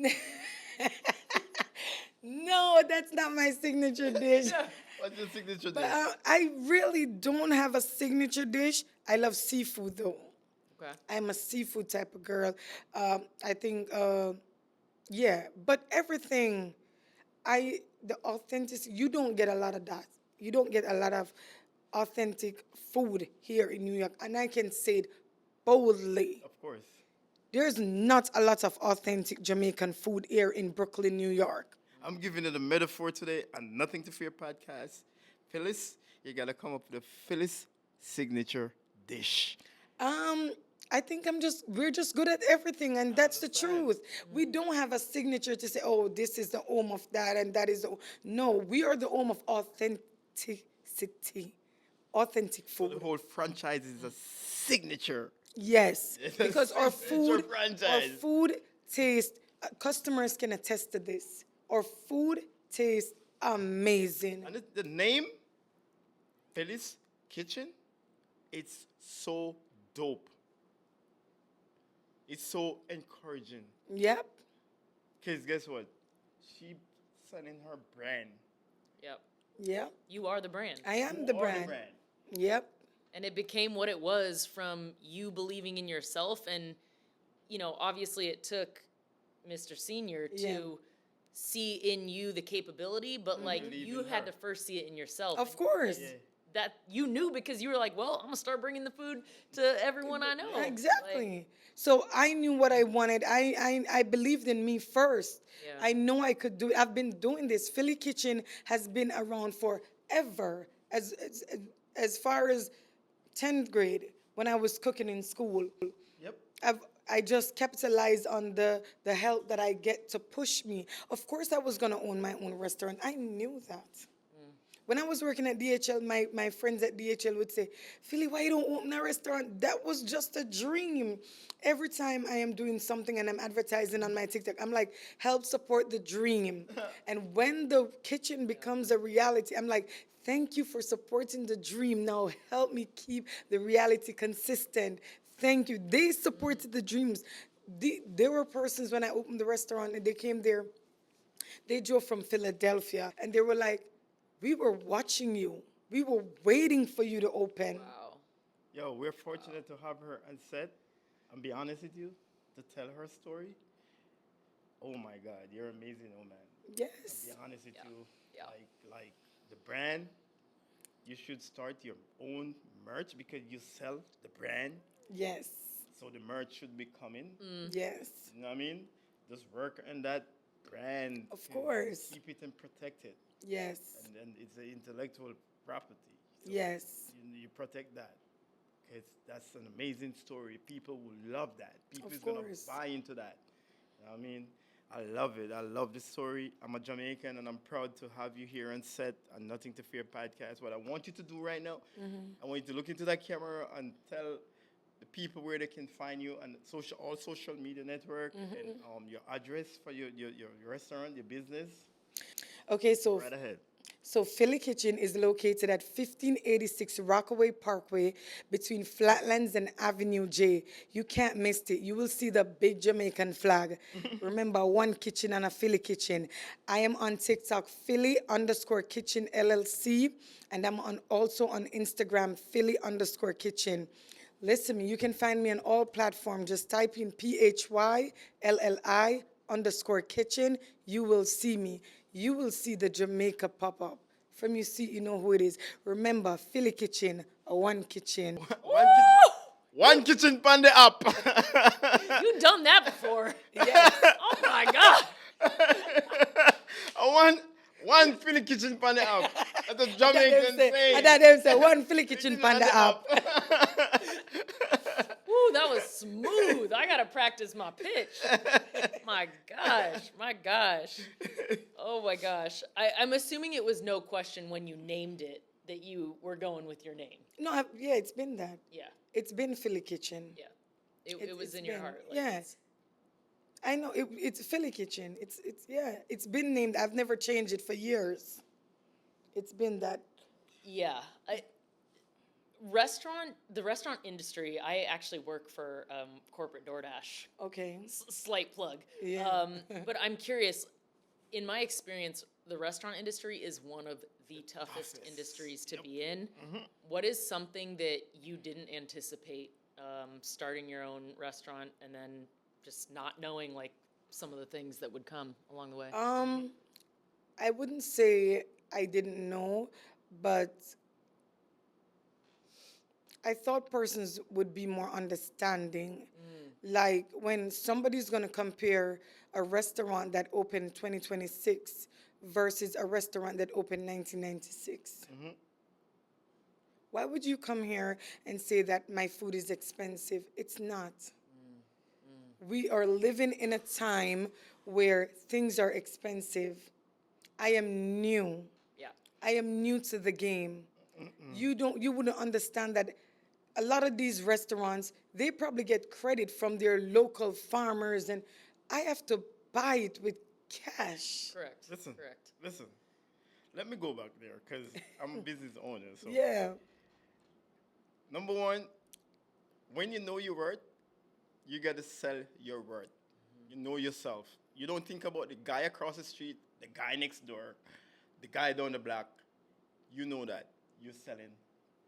No, that's not my signature dish. What's your signature But dish? I really don't have a signature dish. I love seafood though. Okay. I'm a seafood type of girl. I think, yeah. But everything, the authenticity, you don't get a lot of that. You don't get a lot of authentic food here in New York. And I can say it boldly. Of course. There's not a lot of authentic Jamaican food here in Brooklyn, New York. I'm giving it a metaphor today on Nothing to Fear podcast. Phyllis, you gotta come up with a Phyllis signature dish. I think we're just good at everything, and that's the truth. We don't have a signature to say, oh, this is the home of that, and that is no, we are the home of authentic So the food. whole franchise is a signature. Yes, It's a because our signature food, franchise. taste, customers can attest to this. Our food tastes amazing. And the name, Phyllis Kitchen, it's so dope. It's so encouraging. Yep. Because guess what? She selling her brand. Yep. Yep. You are the brand. I am You the are brand. Yep. And it became what it was from you believing in yourself. And, obviously it took Mr. Senior to Yeah. see in you the capability, but like Believe you in had her. to first see it in yourself. Of And course. Yeah. that you knew because you were like, well, I'm gonna start bringing the food to everyone I know. Exactly. Like, So I knew what I wanted. I believed in me first. Yeah. I know I could do it. I've been doing this. Philly Kitchen has been around forever. As far as 10th grade when I was cooking in school. Yep. I just capitalized on the help that I get to push me. Of course I was gonna own my own restaurant. I knew that. When I was working at DHL, my friends at DHL would say, Philly, why you don't open a restaurant? That was just a dream. Every time I am doing something and I'm advertising on my TikTok, I'm like, help support the dream. And when the kitchen becomes a reality, I'm like, thank you for supporting the dream. Now help me keep the reality consistent. Thank you. They supported the dreams. There were persons when I opened the restaurant and they came there, they drove from Philadelphia and they were like, we were watching you. We were waiting for you to open. wow. Yo, we're fortunate to have her on set. And be honest with you, to tell her story. Oh my God, you're amazing, oh man. Yes. Be honest with you, Yeah. like the brand, you should start your own merch because you sell the brand, Yes. so the merch should be coming. Yes. You know what I mean? Just work on that brand. Of to course. Keep it and protect it, Yes. and then it's an intellectual property. So Yes. you protect that. That's an amazing story. People will love that. People Of is gonna course. buy into that. You know what I mean? I love it. I love this story. I'm a Jamaican and I'm proud to have you here on set on Nothing to Fear podcast. What I want you to do right now, I want you to look into that camera and tell the people where they can find you on all social media network and your address for your restaurant, your business. Okay, so Right ahead. Philly Kitchen is located at 1586 Rockaway Parkway between Flatlands and Avenue J. You can't miss it. You will see the big Jamaican flag. Remember, one kitchen and a Philly Kitchen. I am on TikTok, Philly_Kitchen LLC, and I'm also on Instagram, Philly_Kitchen. Listen, you can find me on all platforms. Just type in PHYLLI_kitchen. You will see me. You will see the Jamaica pop up. From you see, you know who it is. Remember, Philly Kitchen, a one kitchen. One kitchen panda up. You done that before. Yes. Oh my God. One Philly kitchen panda up. That's a I Jamaican saying. thought them say one Philly Kitchen panda up. Woo, that was smooth. I gotta practice my pitch. My gosh, my gosh. Oh my gosh. I'm assuming it was no question when you named it that you were going with your name. No, yeah, it's been that. Yeah, It's been Philly Kitchen. yeah. It was It's in your been- heart. Like, yeah. it's- I know it's Philly Kitchen. It's been named. I've never changed it for years. It's been that. Yeah. The restaurant industry, I actually work for corporate DoorDash. Okay. Slight plug. Yeah. But I'm curious, in my experience, the restaurant industry is one of the toughest industries to be in. What is something that you didn't anticipate starting your own restaurant and then just not knowing like some of the things that would come along the way? I wouldn't say I didn't know, but I thought persons would be more understanding. Like when somebody's going to compare a restaurant that opened 2026 versus a restaurant that opened 1996. Why would you come here and say that my food is expensive? It's not. We are living in a time where things are expensive. I am new. Yeah. I am new to the game. You wouldn't understand that a lot of these restaurants, they probably get credit from their local farmers, and I have to buy it with cash. Correct. Listen, Correct. listen. Let me go back there because I'm a business owner. So Yeah. number one, when you know your worth, you got to sell your worth. You know yourself. You don't think about the guy across the street, the guy next door, the guy down the block. You know that you're selling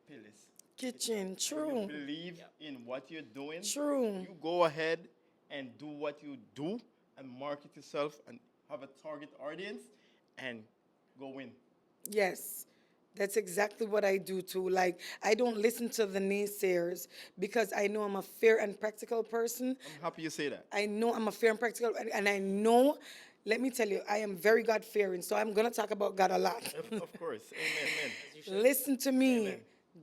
Phyllice. Kitchen, You true. believe in what you're doing. True. You go ahead and do what you do and market yourself and have a target audience, and go win. Yes, that's exactly what I do too. Like, I don't listen to the naysayers because I know I'm a fair and practical person. I'm happy you say that. I know I'm a fair and practical, and I know, let me tell you, I am very God fearing, so I'm going to talk about God a lot. Of course. Amen. Amen. Listen to me. Amen.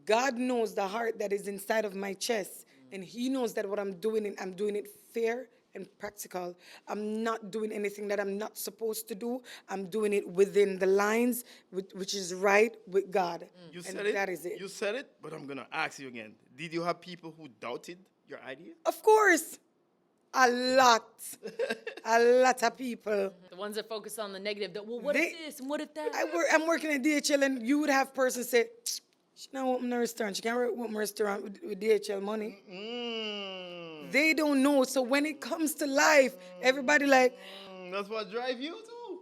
God knows the heart that is inside of my chest, and He knows that what I'm doing, I'm doing it fair and practical. I'm not doing anything that I'm not supposed to do. I'm doing it within the lines, which is right with God. You And said it. that is it. You said it, but I'm gonna ask you again. Did you have people who doubted your idea? Of course, a lot, a lot of people. The ones that focus on the negative, that, well, what if this and what if that? I'm working at DHL, and you would have persons say, she not open a restaurant. She can't open a restaurant with DHL money. Mm. They don't know. So when it comes to life, everybody like, That's what drive you too.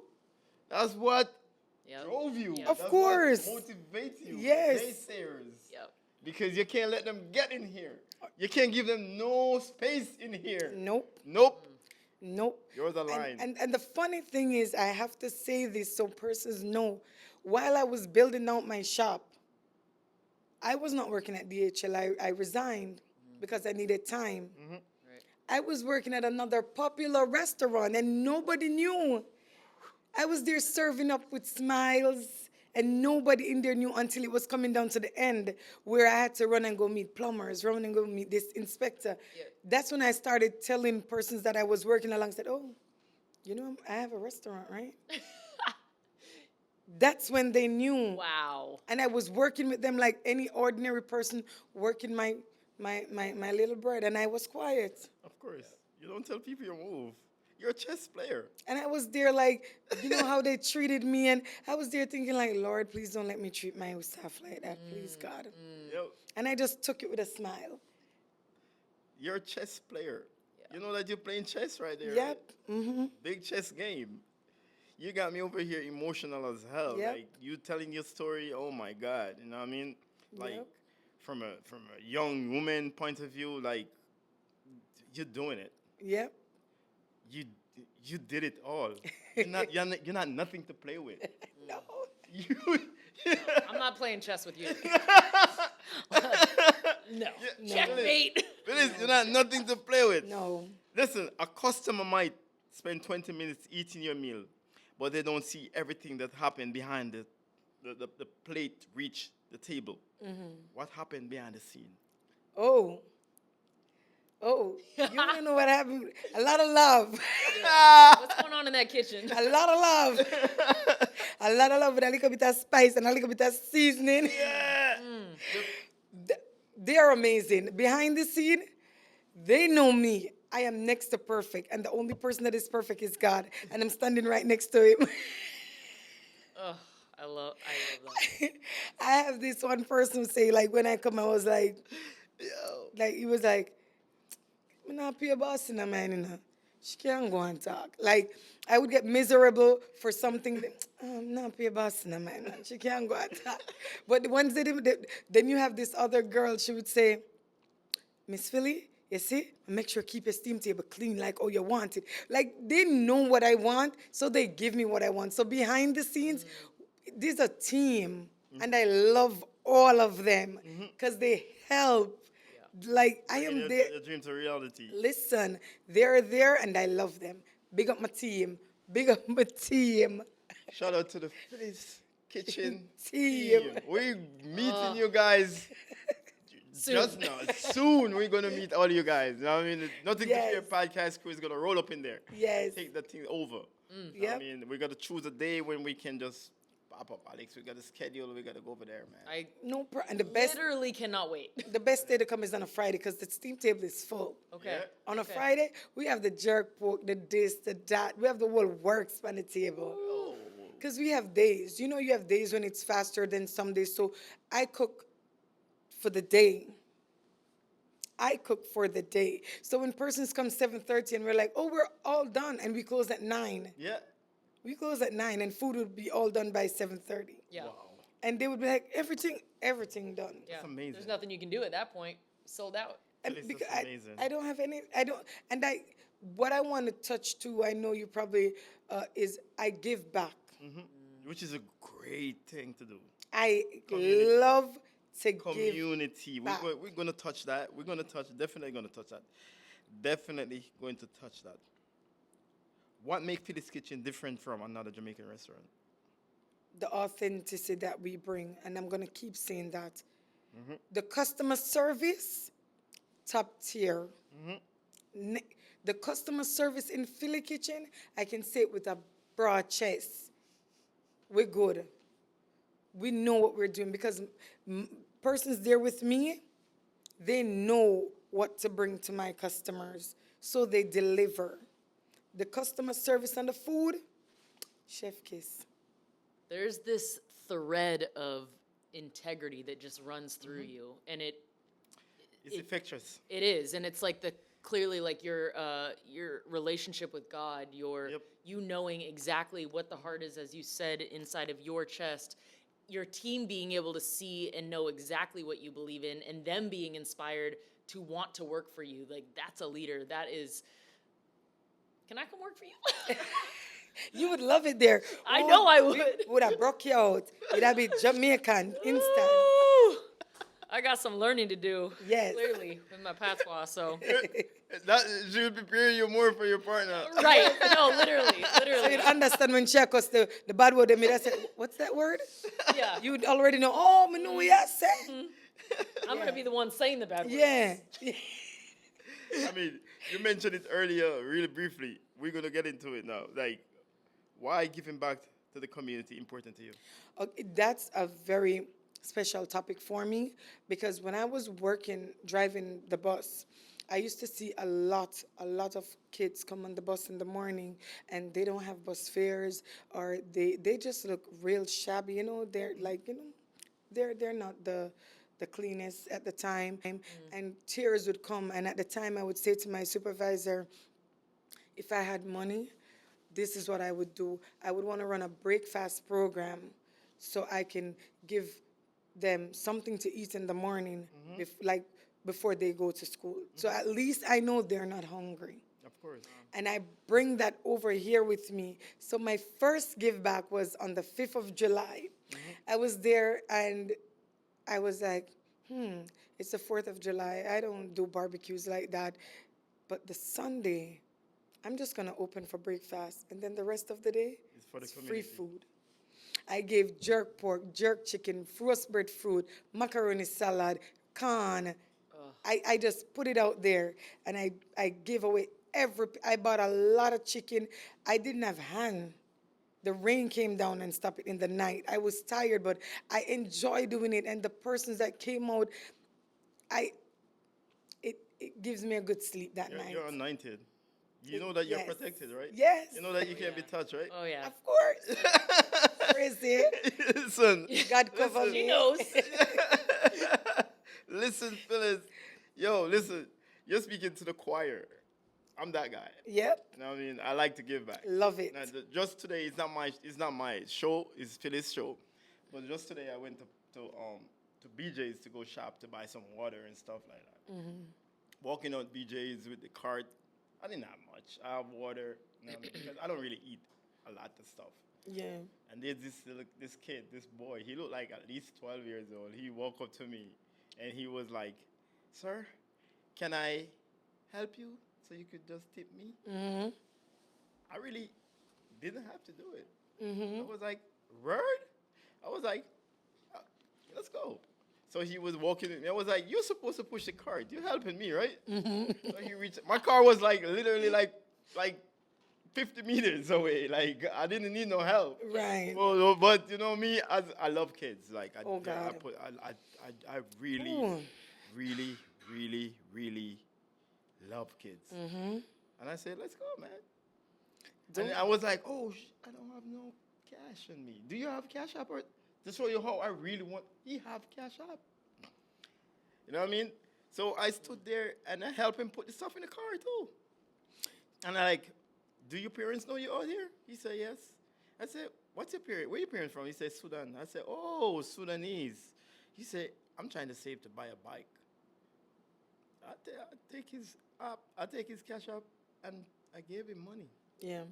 That's what Yep. drove you. Yep. Of That's course. what motivates you. Yes. Naysayers. Yep. Because you can't let them get in here. You can't give them no space in here. nope, Nope. nope. Yours are lying. And the funny thing is, I have to say this so persons know, while I was building out my shop, I was not working at DHL. I resigned because I needed time. Right. I was working at another popular restaurant and nobody knew. I was there serving up with smiles and nobody in there knew until it was coming down to the end where I had to run and go meet plumbers, run and go meet this inspector. Yeah. That's when I started telling persons that I was working alongside, oh, you know, I have a restaurant, right? That's when they knew. Wow. And I was working with them like any ordinary person working my little bread, and I was quiet. Of course. You don't tell people your move. You're a chess player. And I was there like, you know how they treated me, and I was there thinking like, Lord, please don't let me treat my staff like that, please, God. Yo, And I just took it with a smile. you're a chess player. You know that you're playing chess right there. Yep. Right? Big chess game. You got me over here emotional as hell. Yep. Like you telling your story, oh my God. You know what I mean? Like Yep. from a young woman point of view, like you're doing it. Yep. You did it all. You're not nothing to play with. No. You I'm not playing chess with you. No. Yeah, Checkmate. Phyllis, you're not nothing to play with. No. Listen, a customer might spend 20 minutes eating your meal, but they don't see everything that happened behind the plate reach the table. What happened behind the scene? Oh. Oh. You don't know what happened. A lot of love. What's going on in that kitchen? A lot of love. A lot of love with a little bit of spice and a little bit of seasoning. Yeah. They're amazing. Behind the scene, they know me. I am next to perfect. And the only person that is perfect is God. And I'm standing right next to him. Ugh, I love that. I have this one person say, like, when I come, I was like, like, he was like, I'm not pay a boss in a man, you know. She can't go and talk. Like, I would get miserable for something that, I'm not pay a boss in a man. She can't go and talk. But the ones that, then you have this other girl, she would say, Miss Phylli, you see, make sure keep your steam table clean like oh you want it. Like, they know what I want, so they give me what I want. So behind the scenes, this is a team, and I love all of them because they help. Like, I am there. Your dreams are reality. Listen, they're there, and I love them. Big up my team. Big up my team. Shout out to the Phyllis Kitchen Team. We're meeting you guys just now. Soon we're going to meet all you guys. You know what I mean? Nothing to fear Yes. podcast crew is going to roll up in there. Yes. Take that thing over. You know what Yep. I mean, we got to choose a day when we can just pop up, Alex. We got to schedule. We got to go over there, man. I And the best literally cannot wait. day to come is on a Friday because the steam table is full. Okay. Yeah. On a Okay. Friday, we have the jerk pork, the this, the that. We have the whole works on the table. Because we have days. You know, you have days when it's faster than some days. So I cook for the day. I cook for the day. So when persons come 7:30 and we're like, oh, we're all done, and we close at 9. Yeah. We close at 9, and food would be all done by 7:30. Yeah. Wow. And they would be like, everything done. Yeah. amazing. There's nothing you can do at that point. Sold out. And Phyllis, because that's amazing. I don't have any, and what I want to touch too, I know you probably, is I give back. Which is a great thing to do. I Community. love to give Community. back. We're going to touch that. We're going to touch, definitely going to touch that. Definitely going to touch that. What makes Phyllis Kitchen different from another Jamaican restaurant? The authenticity that we bring, and I'm going to keep saying that. The customer service, top tier. Ne- The customer service in Philly Kitchen, I can say it with a broad chest. We're good. We know what we're doing because persons there with me, they know what to bring to my customers, so they deliver. The customer service and the food, chef kiss. There's this thread of integrity that just runs through you, and It's infectious. it is, and it's like the clearly like your relationship with God, you knowing exactly what the heart is, as you said, inside of your chest, your team being able to see and know exactly what you believe in, and them being inspired to want to work for you. Like, that's a leader. That is. Can I come work for you? You would love it there. I know I would. Would have broke you out. It'd be Jamaican instant. Woo! I got some learning to do. Yes. Clearly, with my patois, so. That should prepare you more for your partner. Right. No, literally. So you'd understand when she cuss the bad word, I said, what's that word? Yeah. You'd already know, oh, me know what you say. I'm going to be the one saying the bad words. Yeah. I mean, you mentioned it earlier, really briefly. We're going to get into it now. Like, why giving back to the community important to you? Okay, that's a very special topic for me because when I was driving the bus, I used to see a lot of kids come on the bus in the morning and they don't have bus fares, or they just look real shabby, they're like, they're not the cleanest at the time. And tears would come, and at the time I would say to my supervisor, if I had money, this is what I would do. I would want to run a breakfast program so I can give them something to eat in the morning, before they go to school. So at least I know they're not hungry. Of course. And I bring that over here with me. So my first give back was on the 5th of July. I was there and I was like, it's the 4th of July. I don't do barbecues like that. But the Sunday, I'm just going to open for breakfast. And then the rest of the day, It's for the it's free community. food. I gave jerk pork, jerk chicken, frost bread fruit, macaroni salad, corn. I just put it out there, and I gave away I bought a lot of chicken. I didn't have hand. The rain came down and stopped it in the night. I was tired, but I enjoy doing it. And the persons that came out, it gives me a good sleep that night. You're anointed. You know that you're Yes. protected, right? Yes. You know that you can't be touched, right? Oh, yeah. Of course. Crazy. Listen. God cover Listen. me. She knows. Listen, Phyllis. Yo, listen. You're speaking to the choir. I'm that guy. Yep. You know what I mean? I like to give back. Love it. Now, just today, it's not my show. It's Phyllis' show. But just today, I went to BJ's to go shop to buy some water and stuff like that. Walking out BJ's with the cart, I didn't have much. I have water, because I don't really eat a lot of stuff. Yeah. And there's this kid, this boy. He looked like at least 12 years old. He walked up to me, and he was like, "Sir, can I help you so you could just tip me?" I really didn't have to do it. I was like, "Word?" I was like, "Let's go." So he was walking with me. I was like, "You're supposed to push the cart. You're helping me, right?" So he reached. My car was like literally like 50 meters away. Like, I didn't need no help. Right. Well, but you know me, I love kids. Like, Oh, God. I really, really, really, really love kids. And I said, "Let's go, man." And I was like, "Oh, I don't have no cash on me. Do you have Cash App? Or to show you how I really want, he have Cash App." You know what I mean? So I stood there and I helped him put the stuff in the car too. And I like, "Do your parents know you're out here?" He said, "Yes." I said, "What's your parents? Where your parents from?" He said, "Sudan." I said, "Oh, Sudanese." He said, "I'm trying to save to buy a bike." I take his Cash App. and I gave him money. Yeah. Yeah.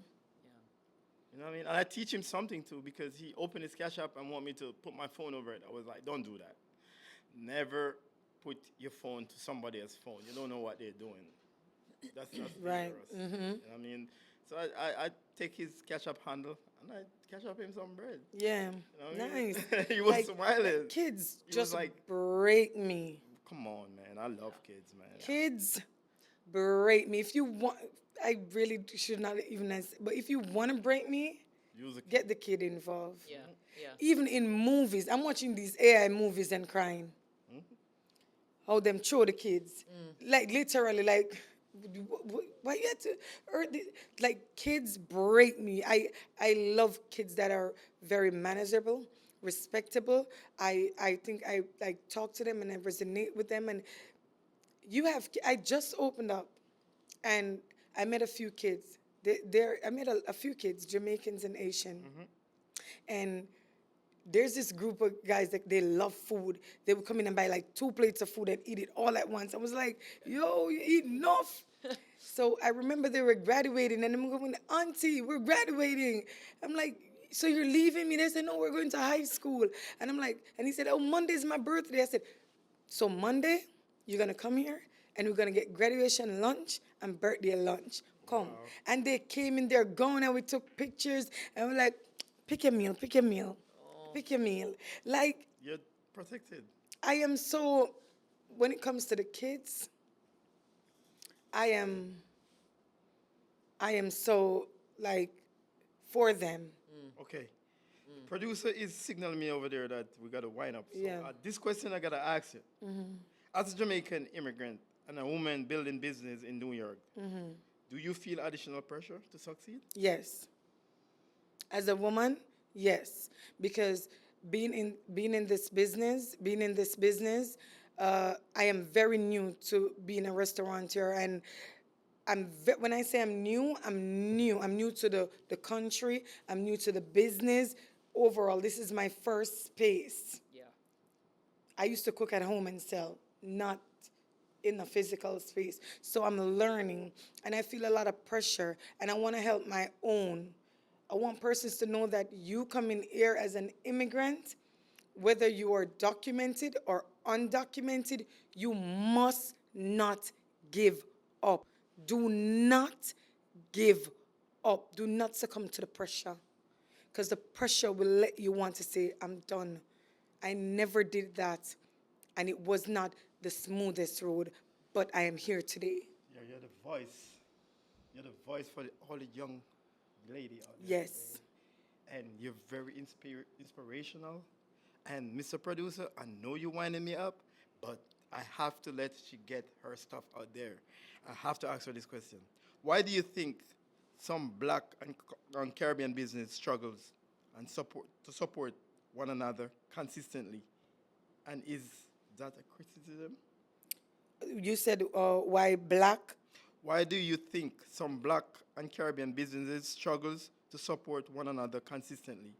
You know what I mean? And I teach him something too because he opened his Cash App and want me to put my phone over it. I was like, don't do that. Never put your phone to somebody else's phone. You don't know what they're doing. That's Right. dangerous. You know what I mean? So I take his Cash App handle and I Cash Up him some bread. Yeah. You know what I mean? Nice. He was Like, smiling. Kids He was just like, break me. come on, man. I love kids, man. Kids break me. If you want, I really should not even ask, but if you want to break me, Use a kid. get the kid involved. Yeah. Yeah. Even in movies, I'm watching these AI movies and crying. How them throw the kids, like literally, like why you had to hurt like kids break me. I love kids that are very manageable, respectable. I think I like talk to them and I resonate with them. And I just opened up, and I met a few kids. I met a few kids, Jamaicans and Asian, and there's this group of guys that they love food. They would come in and buy like 2 plates of food and eat it all at once. I was like, yo, you eat enough. So I remember they were graduating and I'm going, Auntie, we're graduating. I'm like, so you're leaving me? They said, no, we're going to high school. And I'm like, and he said, oh, Monday's my birthday. I said, so Monday, you're going to come here and we're going to get graduation lunch and birthday lunch. Come. Wow. And they came in there going and we took pictures and we're like, pick a meal, pick a meal. Pick your meal. Like, You're protected. I am so, when it comes to the kids, I am so, like, for them. Okay. Producer is signaling me over there that we got to wind up. So, Yeah. this question I got to ask you. As a Jamaican immigrant and a woman building business in New York, do you feel additional pressure to succeed? Yes. As a woman, yes. Because being in this business, I am very new to being a restaurateur, and when I say I'm new, I'm new to the country, I'm new to the business. Overall, this is my first space. Yeah. I used to cook at home and sell, not in a physical space. So I'm learning, and I feel a lot of pressure, and I want to help my own. I want persons to know that you come in here as an immigrant, whether you are documented or undocumented, you must not give up. Do not give up. Do not succumb to the pressure, because the pressure will let you want to say, I'm done. I never did that, and it was not the smoothest road, but I am here today. Yeah, you're the voice. You're the voice for all the young lady out there. Yes. And you're very inspirational. And Mr. Producer, I know you're winding me up, but I have to let she get her stuff out there. I have to ask her this question. Why do you think some Black and Caribbean business struggles and to support one another consistently? And is that a criticism? You said why Black? Why do you think some Black and Caribbean businesses struggles to support one another consistently?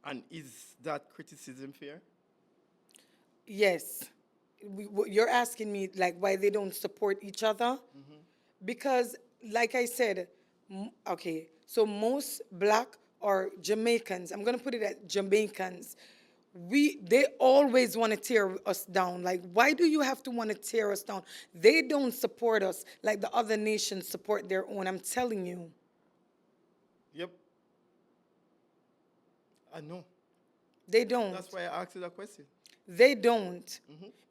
And is that criticism fair? Yes. You're asking me like why they don't support each other? Because like I said, okay, so most Black or Jamaicans, I'm going to put it at Jamaicans, they always want to tear us down. Like, why do you have to want to tear us down? They don't support us like the other nations support their own. I'm telling you. Yep. I know. They don't. That's why I asked you that question. They don't.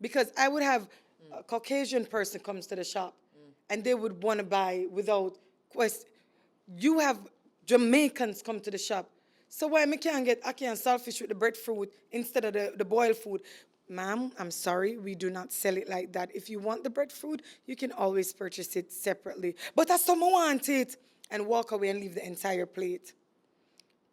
Because I would have a Caucasian person comes to the shop and they would want to buy without question. You have Jamaicans come to the shop. So why I can't saltfish with the breadfruit instead of the boiled food? Ma'am, I'm sorry, we do not sell it like that. If you want the breadfruit, you can always purchase it separately. But that's someone want it and walk away and leave the entire plate.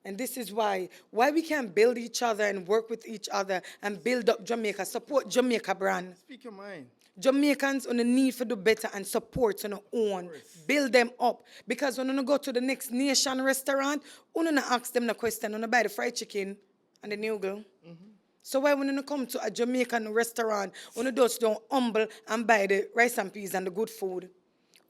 And this is why we can't build each other and work with each other and build up Jamaica, support Jamaica brand. Speak your mind. Jamaicans on the need for do better and support on our own. Build them up. Because when you go to the next nation restaurant, you don't ask them the question, you buy the fried chicken and the noodle. So why when you come to a Jamaican restaurant, you just don't humble and buy the rice and peas and the good food?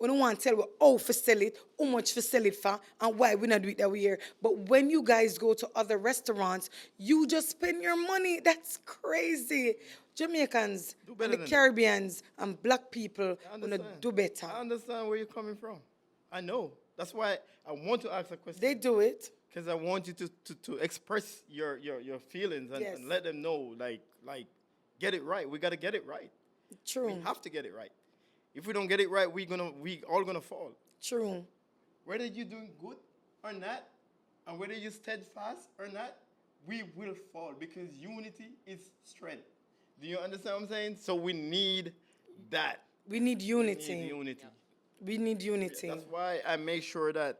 We don't want to tell you how to sell it, how much to sell it for, and why we not do it that way here. But when you guys go to other restaurants, you just spend your money. That's crazy. Jamaicans, Do better and the than that. Caribbeans, and black people I wanna understand. do better. I understand where you're coming from. I know. That's why I want to ask a question. They do it. Because I want you to express your feelings and, Yes. and let them know, like, get it right. We got to get it right. True. We have to get it right. If we don't get it right, we all gonna fall. True. Whether you're doing good or not, and whether you're steadfast or not, we will fall because unity is strength. Do you understand what I'm saying? So we need that. We need We unity. need unity. We need unity. That's why I make sure that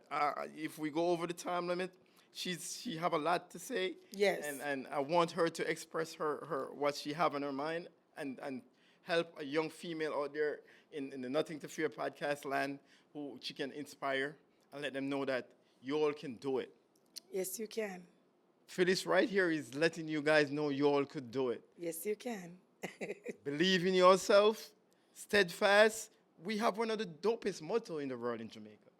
if we go over the time limit, she have a lot to say. Yes. And I want her to express her what she have in her mind and help a young female out there in the Nothing to Fear podcast land who she can inspire and let them know that you all can do it. Yes, you can. Phyllis right here is letting you guys know you all could do it. Yes, you can. Believe in yourself, steadfast. We have one of the dopest motto in the world in Jamaica.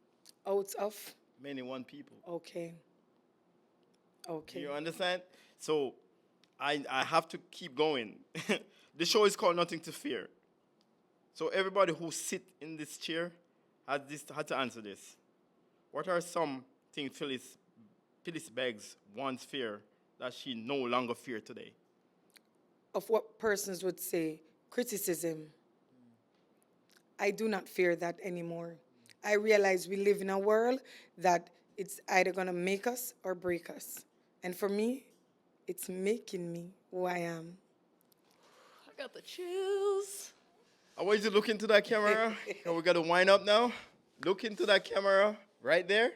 Out of. Many one people. Okay. Do Okay. you understand? So I have to keep going. The show is called Nothing to Fear. So everybody who sit in this chair had to answer this. What are some things Phyllis Beggs once fear that she no longer fear today? Of what persons would say criticism. I do not fear that anymore. I realize we live in a world that it's either going to make us or break us. And for me, it's making me who I am. I got the chills. I want you to look into that camera. And we got to wind up now. Look into that camera right there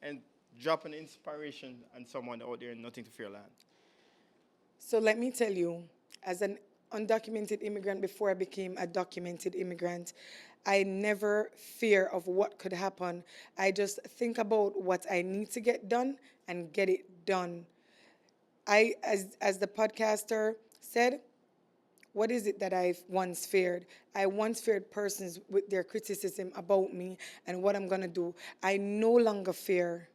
and drop an inspiration on someone out there in Nothing to Fear land. So let me tell you, as an undocumented immigrant before I became a documented immigrant, I never fear of what could happen. I just think about what I need to get done and get it done. As the podcaster said, what is it that I once feared? I once feared persons with their criticism about me and what I'm going to do. I no longer fear.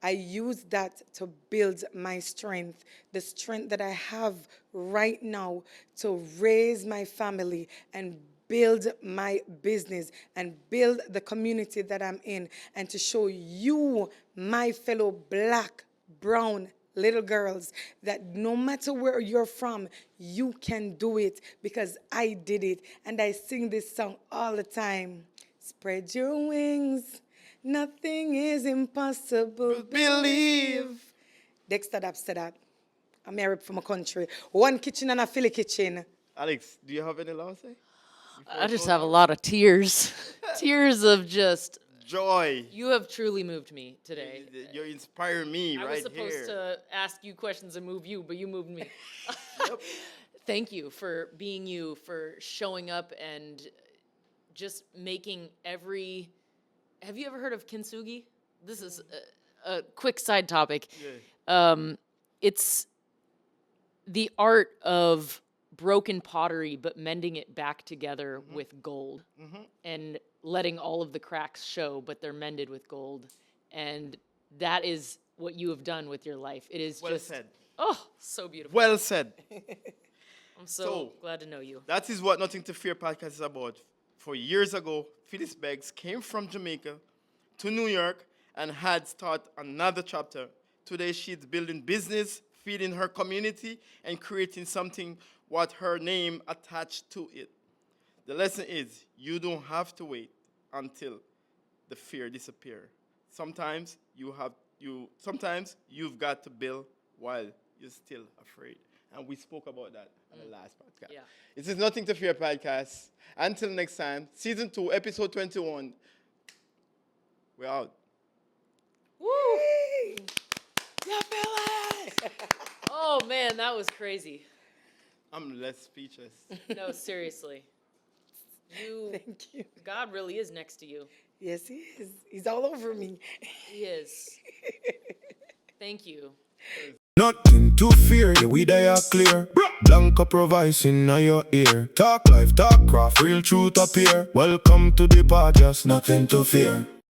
I use that to build my strength, the strength that I have right now to raise my family and build my business and build the community that I'm in, and to show you, my fellow black, brown, little girls, that no matter where you're from, you can do it because I did it. And I sing this song all the time. Spread your wings. Nothing is impossible. Believe. Dexter Dapp said that. I'm married from a country. One kitchen and a Philly kitchen. Alex, do you have any last say? I just have a lot of tears. Tears of just, Joy. you have truly moved me today. You're inspiring me I right was supposed here. to ask you questions and move you, but you moved me. Yep. Thank you for being you, for showing up and just making every... Have you ever heard of kintsugi? This is a quick side topic. Yeah. It's the art of broken pottery, but mending it back together with gold and letting all of the cracks show, but they're mended with gold. And that is what you have done with your life. It is Well just, said. oh, so beautiful. Well said. I'm so So- glad to know you. That is what Nothing to Fear podcast is about. For years ago, Phyllis Beggs came from Jamaica to New York and had started another chapter. Today, she's building business, feeding her community, and creating something what her name attached to it. The lesson is you don't have to wait until the fear disappears. Sometimes you've got to build while you're still afraid. And we spoke about that on the last podcast. Yeah. This is Nothing to Fear podcast. Until next time, season 2, episode 21. We're out. Woo! Yeah, Phyllis! Oh, man, that was crazy. I'm less speechless. No, seriously. Thank you. God really is next to you. Yes, he is. He's all over me. He is. Thank you. Nothing to fear, yeah, we they are clear. BlonkoPro voice in your ear. Talk life, talk craft, real truth appear. Welcome to the podcast, nothing to fear.